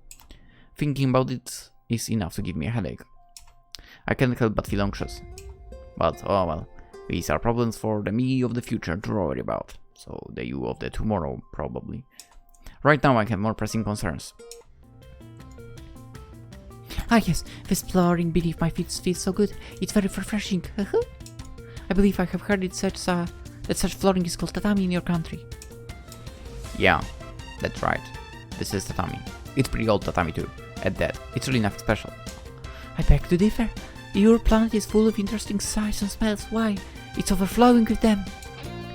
Thinking about it is enough to give me a headache. I can't help but feel anxious. But, oh well, these are problems for the me of the future to worry about. So, the you of the tomorrow, probably. Right now I have more pressing concerns. Ah yes, this exploring beneath my feet feels so good. It's very refreshing. I believe I have heard that such flooring is called tatami in your country. Yeah, that's right. This is tatami. It's pretty old tatami too. At that, it's really nothing special. I beg to differ. Your planet is full of interesting sights and smells. Why? It's overflowing with them.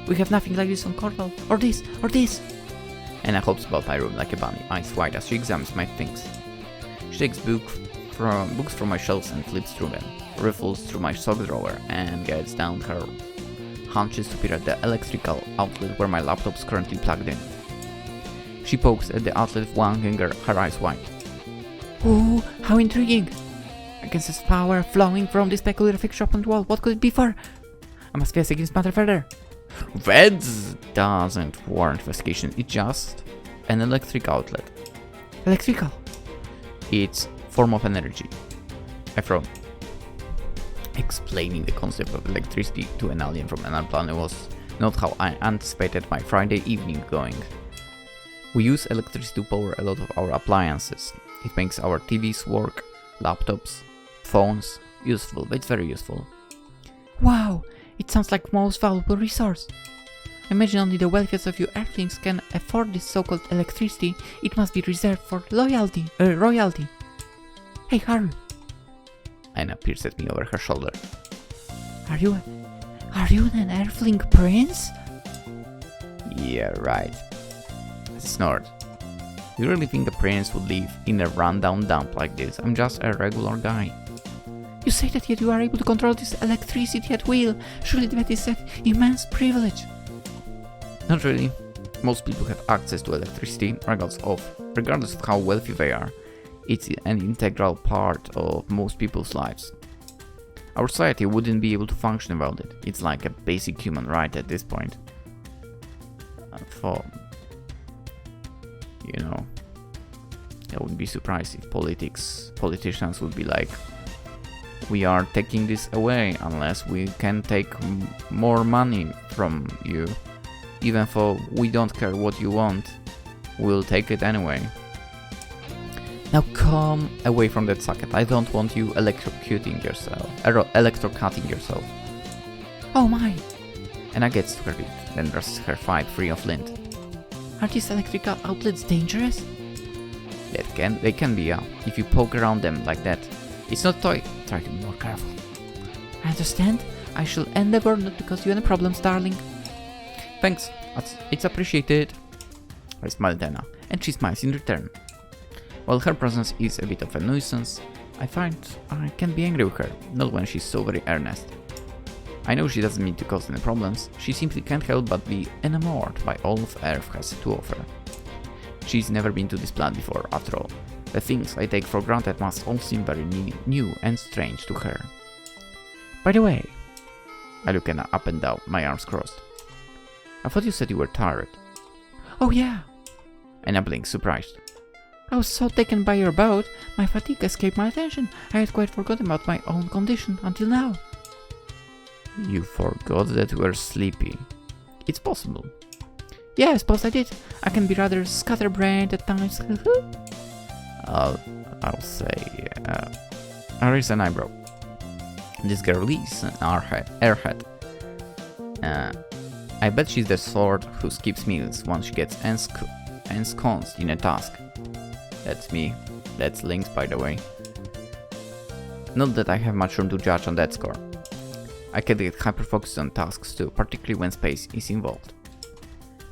We have nothing like this on Cornwall. Or this, or this. Anna hops about my room like a bunny, eyes wide as she examines my things. She takes books from my shelves and flips through them, riffles through my sock drawer, and gets down her hunches to peer at the electrical outlet where my laptop's currently plugged in. She pokes at the outlet with one finger, her eyes wide. Ooh, how intriguing! I can sense power flowing from this peculiar fixture up on the wall. What could it be for? I must investigate this matter further. That doesn't warrant investigation, it's just an electric outlet. Electrical? It's form of energy. I frowned. Explaining the concept of electricity to an alien from another planet was not how I anticipated my Friday evening going. We use electricity to power a lot of our appliances. It makes our TVs work, laptops, phones, useful, but it's very useful. Wow, it sounds like the most valuable resource. Imagine only the wealthiest of you Earthlings can afford this so-called electricity. It must be reserved for royalty. Hey, Haru. Anna peers at me over her shoulder. Are you an Earthling prince? Yeah, right. I snort. You really think a prince would live in a rundown dump like this? I'm just a regular guy. You say that yet you are able to control this electricity at will. Surely that is an immense privilege. Not really. Most people have access to electricity, regardless of how wealthy they are. It's an integral part of most people's lives. Our society wouldn't be able to function without it. It's like a basic human right at this point. I wouldn't be surprised if politicians would be like, we are taking this away unless we can take more money from you. Even though we don't care what you want, we'll take it anyway. Now come away from that socket. I don't want you electrocuting yourself. Oh my! Anna gets to her feet, then brushes her thigh free of lint. Are these electrical outlets dangerous? They can be, if you poke around them like that. It's not a toy. Try to be more careful. I understand. I shall endeavor not to cause you any problems, darling. Thanks. It's appreciated. I smile at Anna, and she smiles in return. While her presence is a bit of a nuisance, I find I can be angry with her, not when she's so very earnest. I know she doesn't mean to cause any problems, she simply can't help but be enamored by all of Earth has to offer. She's never been to this planet before, after all. The things I take for granted must all seem very new and strange to her. By the way, I look Anna up and down, my arms crossed. I thought you said you were tired. Oh yeah. Anna blinks, surprised. I was so taken by your boat, my fatigue escaped my attention. I had quite forgotten about my own condition until now. You forgot that you were sleepy. It's possible. Yeah, I suppose I did. I can be rather scatterbrained at times. I'll say, I raise an eyebrow. This girl is an airhead. I bet she's the sort who skips meals once she gets ensconced in a task. That's me. That's Lynx, by the way. Not that I have much room to judge on that score. I can get hyper-focused on tasks too, particularly when space is involved.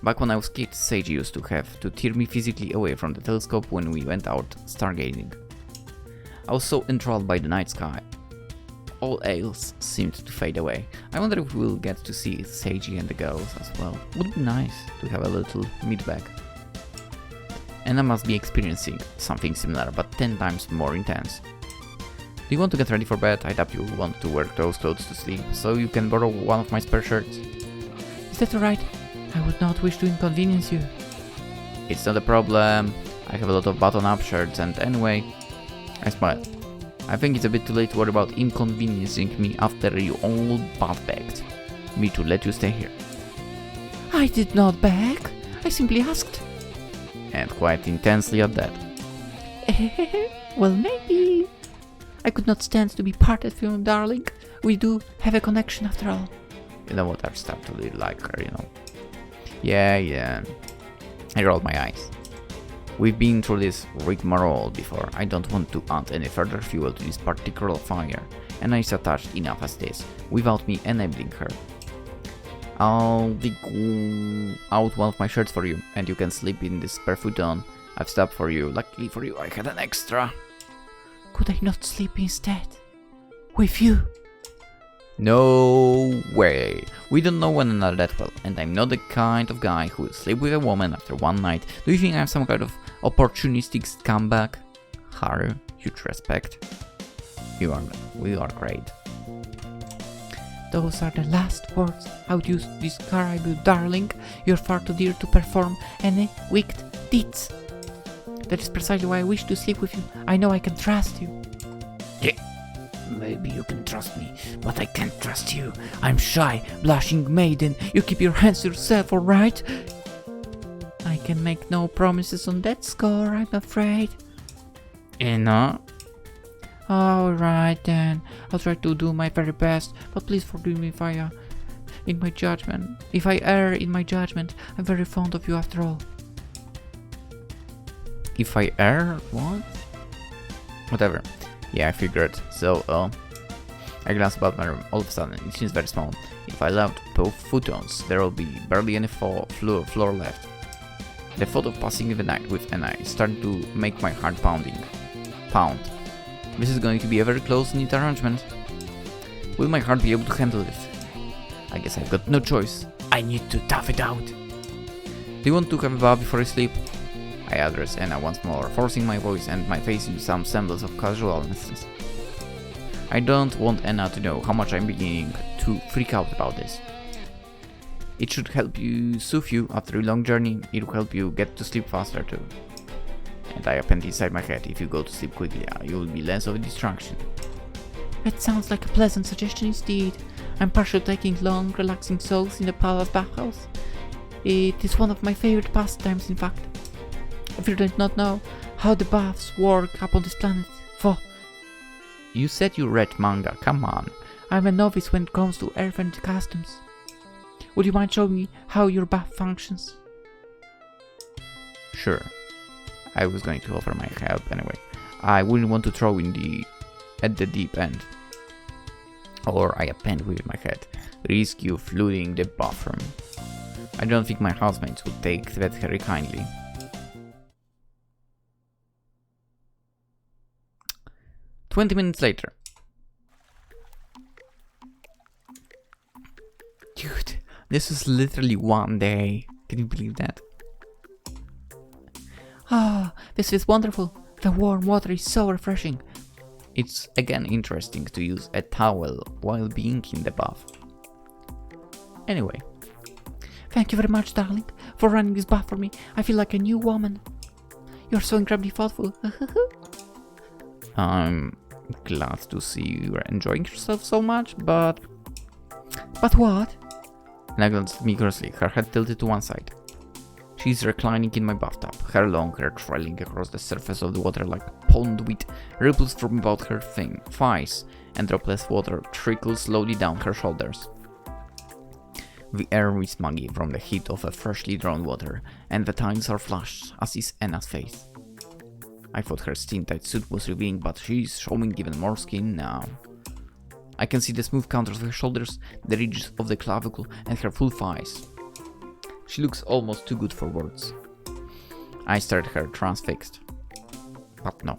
Back when I was a kid, Sage used to have to tear me physically away from the telescope when we went out stargazing. I was so enthralled by the night sky. all else seemed to fade away. I wonder if we'll get to see Seiji and the girls as well. Would be nice to have a little meatbag. And I must be experiencing something similar, but 10 times more intense. Do you want to get ready for bed? I doubt you want to wear those clothes to sleep, so you can borrow one of my spare shirts. Is that alright? I would not wish to inconvenience you. It's not a problem. I have a lot of button-up shirts, and anyway, I smile. I think it's a bit too late to worry about inconveniencing me after you all butt-begged me to let you stay here. I did not beg. I simply asked. And quite intensely at that. Well, maybe. I could not stand to be parted from you, darling. We do have a connection after all. You know what, I've started to really like her, you know. Yeah. I rolled my eyes. We've been through this rigmarole before. I don't want to add any further fuel to this particular fire, and it's attached enough as this, without me enabling her. I'll dig out one of my shirts for you, and you can sleep in this barefoot on. I've stopped for you. Luckily for you, I had an extra. Could I not sleep instead? With you? No way. We don't know one another that well, and I'm not the kind of guy who will sleep with a woman after one night. Do you think I'm some kind of opportunistic scumbag? Haru, huge respect. We are great. Those are the last words I would use to describe you, darling. You're far too dear to perform any wicked deeds. That is precisely why I wish to sleep with you. I know I can trust you. Yeah, maybe you can trust me, but I can't trust you. I'm shy, blushing maiden. You keep your hands to yourself, alright? I can make no promises on that score, I'm afraid. Alright then, I'll try to do my very best, but please forgive me if I err in my judgment. I'm very fond of you after all. If I err? What? Whatever. Yeah, I figured. So, I glance about my room. All of a sudden, it seems very small. If I allowed both futons, there will be barely any floor left. The thought of passing the night with Anna is starting to make my heart pound. This is going to be a very close-knit arrangement. Will my heart be able to handle it? I guess I've got no choice. I need to tough it out. Do you want to have a bath before you sleep? I address Anna once more, forcing my voice and my face into some semblance of casualness. I don't want Anna to know how much I'm beginning to freak out about this. It should help you soothe you after a long journey. It will help you get to sleep faster too. And I append inside my head, if you go to sleep quickly, you will be less of a distraction. That sounds like a pleasant suggestion indeed. I'm partial to taking long, relaxing soaks in the palace bathhouse. It is one of my favorite pastimes, in fact. If you did not know how the baths work upon this planet, for you said you read manga, come on. I'm a novice when it comes to earth and customs. Would you mind showing me how your bath functions? Sure. I was going to offer my help anyway. I wouldn't want to throw in at the deep end. Or I append with my head. Risk you flooding the bathroom. I don't think my housemates would take that very kindly. "20 minutes later." Dude, this was literally one day. Can you believe that? Ah, this is wonderful. The warm water is so refreshing. It's again interesting to use a towel while being in the bath. Anyway. Thank you very much, darling, for running this bath for me. I feel like a new woman. You're so incredibly thoughtful. I'm glad to see you are enjoying yourself so much, but... But what? And I glanced at me grossly, her head tilted to one side. She's reclining in my bathtub, her long hair trailing across the surface of the water like pond wheat, ripples from about her thighs, and droplets of water trickle slowly down her shoulders. The air is muggy from the heat of a freshly drawn water, and the tiles are flushed, as is Anna's face. I thought her skin-tight suit was revealing, but she's showing even more skin now. I can see the smooth contours of her shoulders, the ridges of the clavicle, and her full thighs. She looks almost too good for words. I stared at her, transfixed. But no,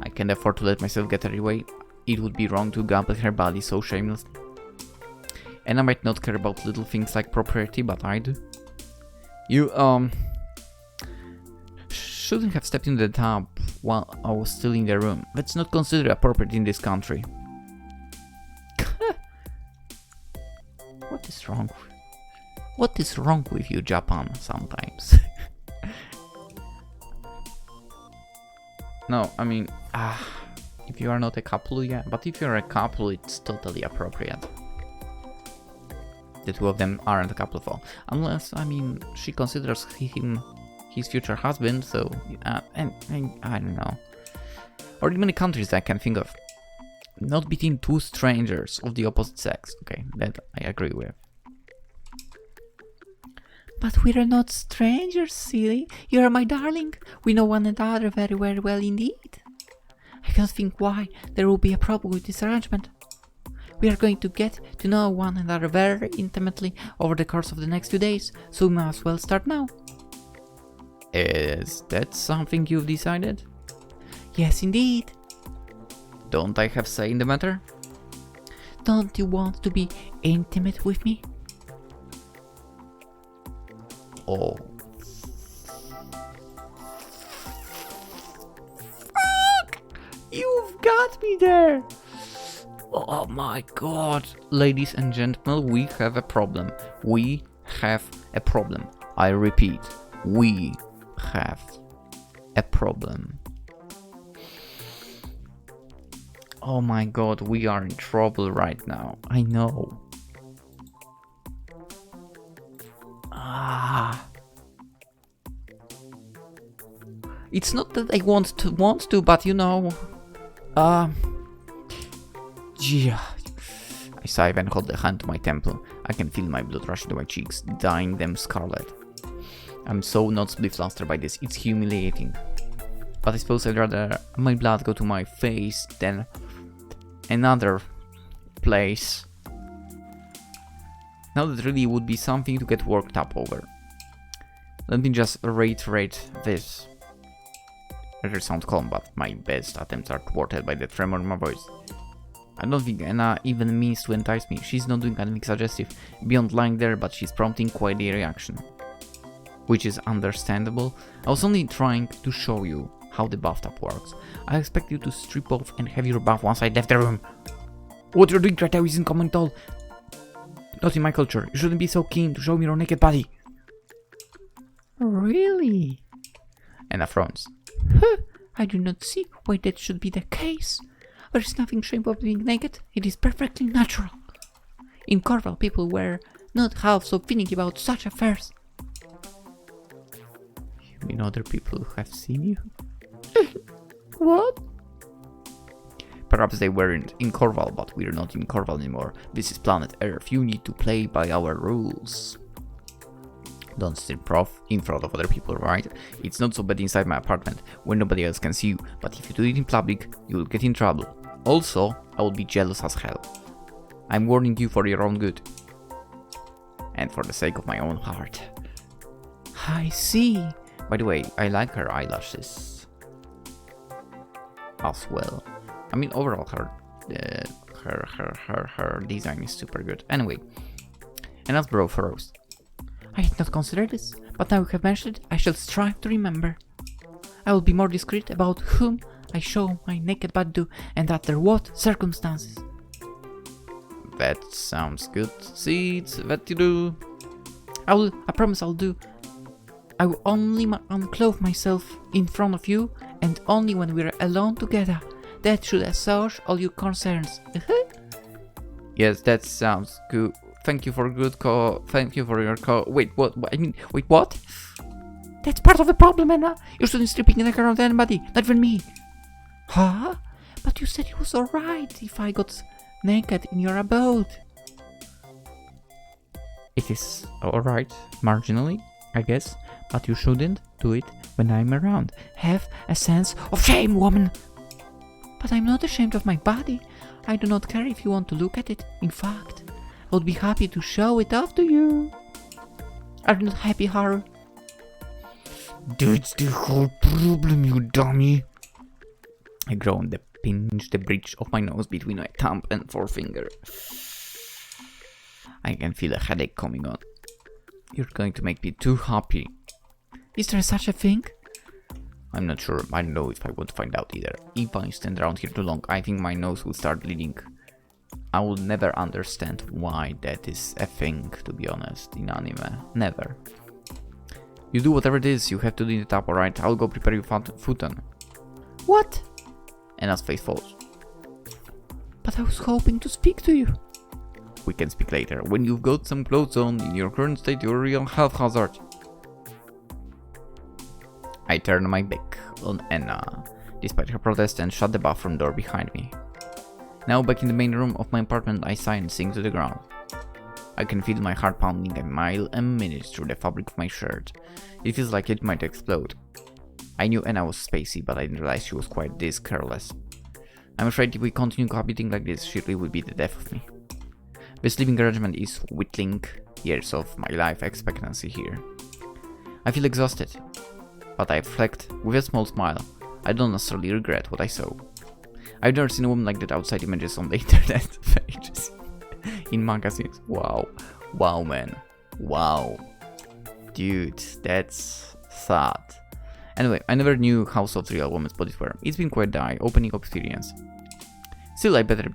I can't afford to let myself get carried away. it would be wrong to gamble her body so shamelessly. And I might not care about little things like property, but I do. You, shouldn't have stepped into the tub while I was still in the room. That's not considered a property in this country. What is wrong? What is wrong with you, Japan, sometimes? No, I mean, if you are not a couple, yeah, but if you're a couple, it's totally appropriate. The two of them aren't a couple for, unless, I mean, she considers him his future husband, so, and I don't know. Or in many countries I can think of. Not between two strangers of the opposite sex. Okay, that I agree with. But we are not strangers, silly. You are my darling. We know one another very, very well indeed. I can't think why there will be a problem with this arrangement. We are going to get to know one another very intimately over the course of the next 2 days, so we might as well start now. Is that something you've decided? Yes, indeed. Don't I have say in the matter? Don't you want to be intimate with me? Oh. Fuck! You've got me there! Oh my god. Ladies and gentlemen, we have a problem. We have a problem. I repeat, we have a problem. Oh my god, we are in trouble right now. I know. It's not that I want to, but you know. Yeah. I sigh and hold the hand to my temple. I can feel my blood rushing to my cheeks, dyeing them scarlet. I'm so noticeably flustered by this, it's humiliating. But I suppose I'd rather my blood go to my face than another place. Now that really would be something to get worked up over. Let me just reiterate this. Better sound calm, but my best attempts are thwarted by the tremor in my voice. I don't think Anna even means to entice me. She's not doing anything suggestive beyond lying there, but she's prompting quite a reaction. Which is understandable. I was only trying to show you how the bathtub works. I expect you to strip off and have your bath once I left the room. What you're doing right now isn't common at all. Not in my culture. You shouldn't be so keen to show me your naked body. Really? Anna frowns. I do not see why that should be the case. There is nothing shameful about being naked. It is perfectly natural. In Corval, people were not half so finicky about such affairs. You mean other people who have seen you? What? Perhaps they weren't in Corval, but we're not in Corval anymore. This is planet Earth. You need to play by our rules. Don't strip off in front of other people, right? It's not so bad inside my apartment, where nobody else can see you, but if you do it in public, you'll get in trouble. Also, I will be jealous as hell. I'm warning you for your own good. And for the sake of my own heart. I see. By the way, I like her eyelashes. As well. I mean, overall, her design is super good. Anyway, and as bro for roast. I had not considered this, but now you have mentioned it, I shall strive to remember. I will be more discreet about whom I show my naked body to and under what circumstances. That sounds good. See, it's that you do. I promise I'll do. I will only unclothe myself in front of you and only when we're alone together. That should assuage all your concerns. Yes, that sounds good. Thank you for good call. Thank you for your call. Wait, what? I mean, wait, what? That's part of the problem, Anna. You shouldn't stripping naked around anybody, not even me. Huh? But you said it was alright if I got naked in your abode. It is alright, marginally, I guess, but you shouldn't do it when I'm around. Have a sense of shame, woman. But I'm not ashamed of my body. I do not care if you want to look at it. In fact, I would be happy to show it off to you. Are you not happy, Haru? That's the whole problem, you dummy. I groan. The pinch the bridge of my nose between my thumb and forefinger. I can feel a headache coming on. You're going to make me too happy. Is there such a thing? I'm not sure. I don't know if I want to find out either. If I stand around here too long, I think my nose will start bleeding. I will never understand why that is a thing, to be honest, in anime. Never. You do whatever it is, you have to do it up, alright? I'll go prepare your futon. What? Anna's face falls. But I was hoping to speak to you. We can speak later. When you've got some clothes on, in your current state, you're a real health hazard. I turn my back on Anna, despite her protest, and shut the bathroom door behind me. Now back in the main room of my apartment, I sigh and sink to the ground. I can feel my heart pounding a mile a minute through the fabric of my shirt. It feels like it might explode. I knew Anna was spacey, but I didn't realize she was quite this careless. I'm afraid if we continue cohabiting like this, she really will be the death of me. This living arrangement is whittling years of my life expectancy here. I feel exhausted, but I reflect with a small smile. I don't necessarily regret what I saw. I've never seen a woman like that outside images on the internet pages. In magazines. Wow. Wow, man. Wow. Dude, that's sad. Anyway, I never knew how soft real women's bodies were. It's been quite the eye-opening experience. Still, I'd better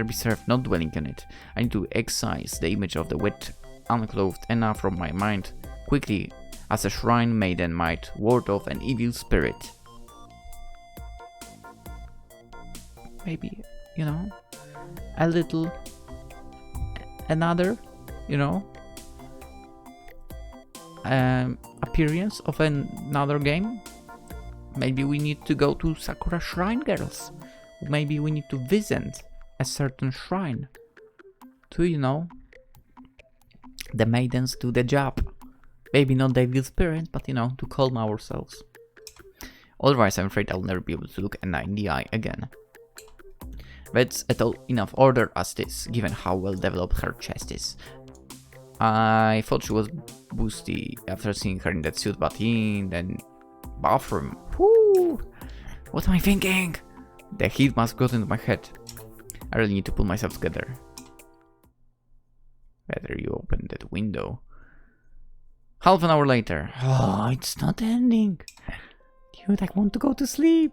be served not dwelling on it. I need to excise the image of the wet, unclothed Anna from my mind quickly, as a shrine maiden might ward off an evil spirit. Maybe, you know, a little, another, you know, appearance of another game. Maybe we need to go to Sakura Shrine, girls. Maybe we need to visit a certain shrine to, you know, the maidens do the job. Maybe not the evil spirit, but, you know, to calm ourselves. Otherwise, I'm afraid I'll never be able to look Anna in the eye again. That's at all enough order as this, given how well developed her chest is. I thought she was boosty after seeing her in that suit, but in the bathroom. Whoo! What am I thinking? The heat must got into my head. I really need to pull myself together. Better you open that window. Half an hour later. Oh, it's not ending. Dude, I want to go to sleep.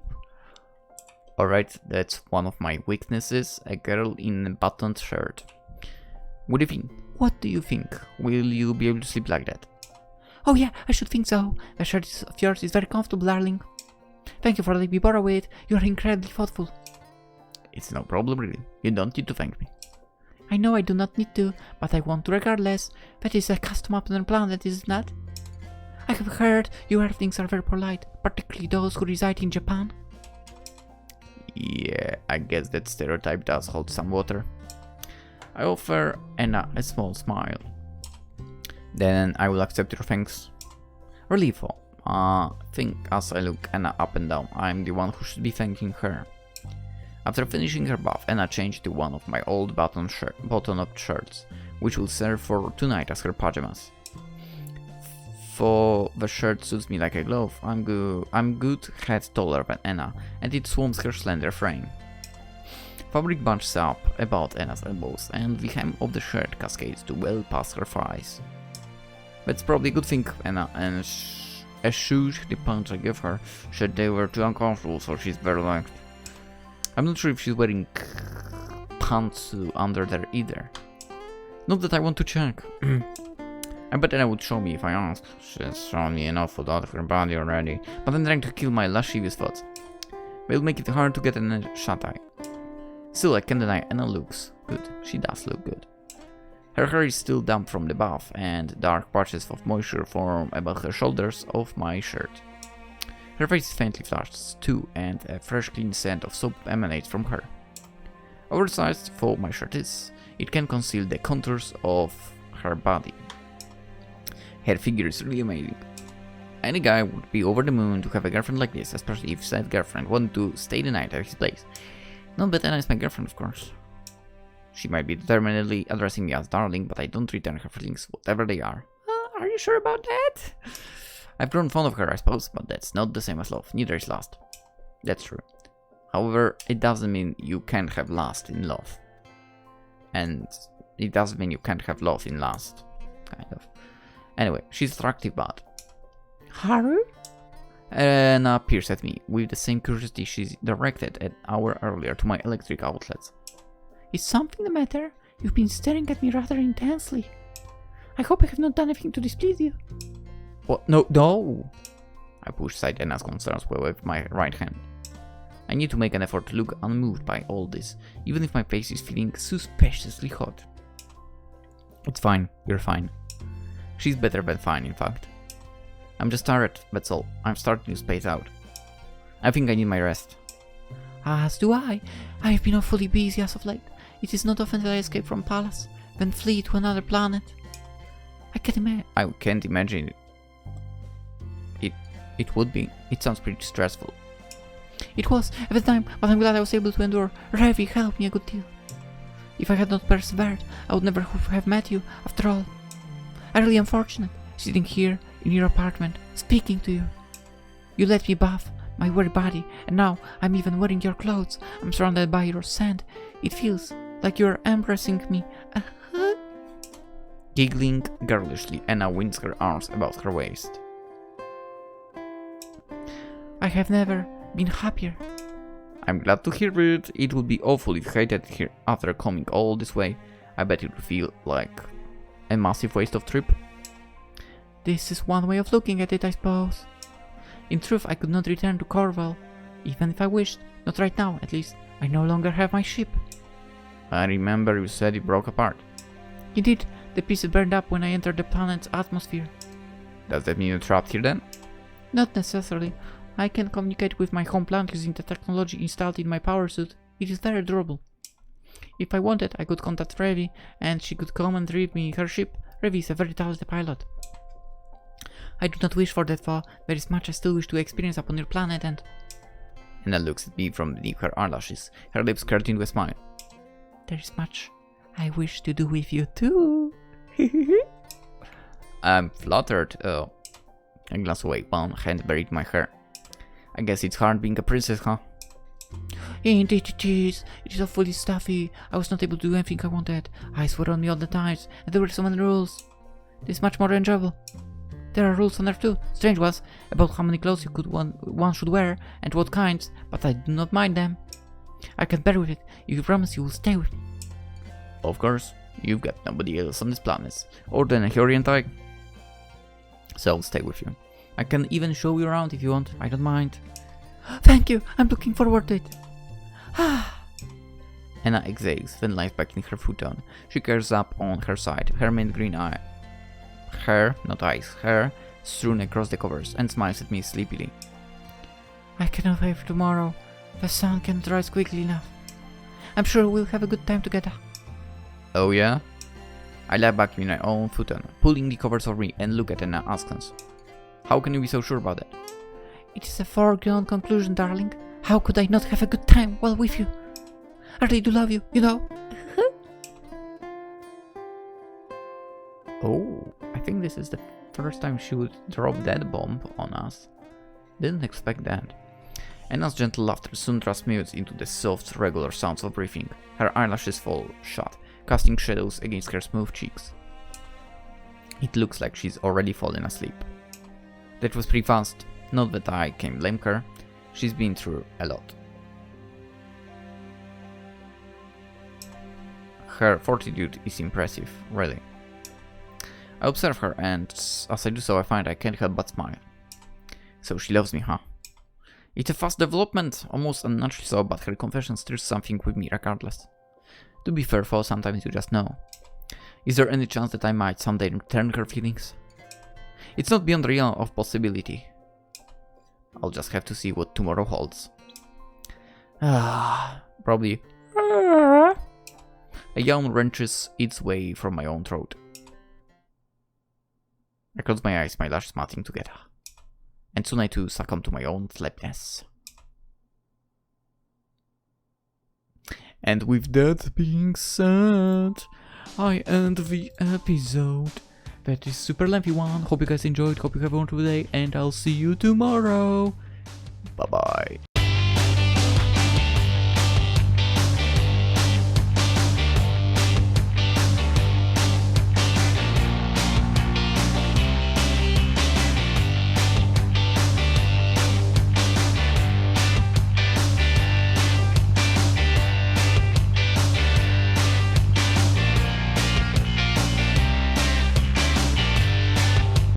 Alright, that's one of my weaknesses. A girl in a buttoned shirt. What do you think? What do you think? Will you be able to sleep like that? Oh yeah, I should think so. The shirt of yours is very comfortable, darling. Thank you for letting me borrow it. You are incredibly thoughtful. It's no problem, really. You don't need to thank me. I know I do not need to, but I want to regardless. That is a custom upon planet, is it not? I have heard you Earthlings are very polite, particularly those who reside in Japan. Yeah, I guess that stereotype does hold some water. I offer Anna a small smile. Then I will accept your thanks. Relief. Think as I look Anna up and down, I'm the one who should be thanking her. After finishing her bath, Anna changed to one of my old button-up shirts, which will serve for tonight as her pajamas. For the shirt suits me like a glove, I'm good head taller than Anna, and it swarms her slender frame. Fabric bunches up about Anna's elbows, and the hem of the shirt cascades to well past her thighs. That's probably a good thing, Anna, and eschews the pants I give her, said they were too uncomfortable, so she's very length. I'm not sure if she's wearing pants under there either. Not that I want to check. I bet Anna would show me if I asked. She's shown me enough of her body already, but I'm trying to kill my lascivious thoughts. It'll make it hard to get a shut-eye. Still, I can't deny Anna looks good. She does look good. Her hair is still damp from the bath, and dark patches of moisture form above her shoulders of my shirt. Her face is faintly flushed too, and a fresh clean scent of soap emanates from her. Oversized though my shirt is, it can conceal the contours of her body. Her figure is really amazing. Any guy would be over the moon to have a girlfriend like this, especially if said girlfriend wanted to stay the night at his place. Not that Anna is my girlfriend, of course. She might be determinedly addressing me as darling, but I don't return her feelings, whatever they are. Are you sure about that? I've grown fond of her, I suppose, but that's not the same as love. Neither is lust. That's true. However, it doesn't mean you can't have lust in love. And it doesn't mean you can't have love in lust. Kind of. Anyway, she's attractive, but... Haru? Anna peers at me with the same curiosity she's directed an hour earlier to my electric outlets. Is something the matter? You've been staring at me rather intensely. I hope I have not done anything to displease you. What? No, no! I push aside Anna's concerns with my right hand. I need to make an effort to look unmoved by all this, even if my face is feeling suspiciously hot. It's fine, you're fine. She's better than fine, in fact. I'm just tired, that's all. I'm starting to space out. I think I need my rest. As do I. I have been awfully busy as of late. It is not often that I escape from Palace, then flee to another planet. I can't imagine it. It would be. It sounds pretty stressful. It was at the time, but I'm glad I was able to endure. Revi helped me a good deal. If I had not persevered, I would never have met you, after all. I really am fortunate, sitting here in your apartment, speaking to you. You let me bath my weary body, and now I'm even wearing your clothes. I'm surrounded by your scent. It feels like you're embracing me. Giggling girlishly, Anna winds her arms about her waist. I have never been happier. I'm glad to hear it. It would be awful if I hated here after coming all this way. I bet it would feel like a massive waste of trip. This is one way of looking at it, I suppose. In truth, I could not return to Corval, even if I wished. Not right now, at least. I no longer have my ship. I remember you said it broke apart. Indeed, the pieces burned up when I entered the planet's atmosphere. Does that mean you're trapped here then? Not necessarily. I can communicate with my home planet using the technology installed in my power suit. It is very durable. If I wanted, I could contact Revi, and she could come and retrieve me her ship. Revi is a very talented pilot. I do not wish for that far. There is much I still wish to experience upon your planet, and... Anna looks at me from beneath her eyelashes, her lips curled into a smile. There is much I wish to do with you too. I'm flattered. I glance away, one hand buried in my hair. I guess it's hard being a princess, huh? Indeed it is. It is awfully stuffy. I was not able to do anything I wanted. Eyes were on me all the time, and there were so many rules. It is much more enjoyable. There are rules on there too, strange ones, about how many clothes one should wear, and what kinds, but I do not mind them. I can bear with it, if you promise you will stay with me. Of course, you've got nobody else on this planet, or than a Haru and I. So I'll stay with you. I can even show you around if you want, I don't mind. Thank you, I'm looking forward to it. Anna exhales, then lies back in her futon. She curls up on her side, her main green eye. Hair, not eyes, hair, strewn across the covers, and smiles at me sleepily. I cannot wait for tomorrow. The sun can't rise quickly enough. I'm sure we'll have a good time together. Oh yeah? I lie back in my own futon, pulling the covers over me and look at Anna askance. How can you be so sure about that? It is a foregone conclusion, darling. How could I not have a good time while with you? I really do love you, you know. Oh, I think this is the first time she would drop that bomb on us. Didn't expect that. Anna's gentle laughter soon transmutes into the soft, regular sounds of breathing. Her eyelashes fall shut, casting shadows against her smooth cheeks. It looks like she's already fallen asleep. That was pretty fast. Not that I can blame her. She's been through a lot. Her fortitude is impressive, really. I observe her, and as I do so, I find I can't help but smile. So she loves me, huh? It's a fast development, almost unnaturally so, but her confession stirs something with me regardless. To be fair, though, sometimes you just know. Is there any chance that I might someday return her feelings? It's not beyond the realm of possibility. I'll just have to see what tomorrow holds. Probably. A yawn wrenches its way from my own throat. I close my eyes, my lashes matting together. And soon I too succumb to my own sleepiness. And with that being said, I end the episode. That is super lengthy one. Hope you guys enjoyed, hope you have a wonderful day, and I'll see you tomorrow. Bye bye.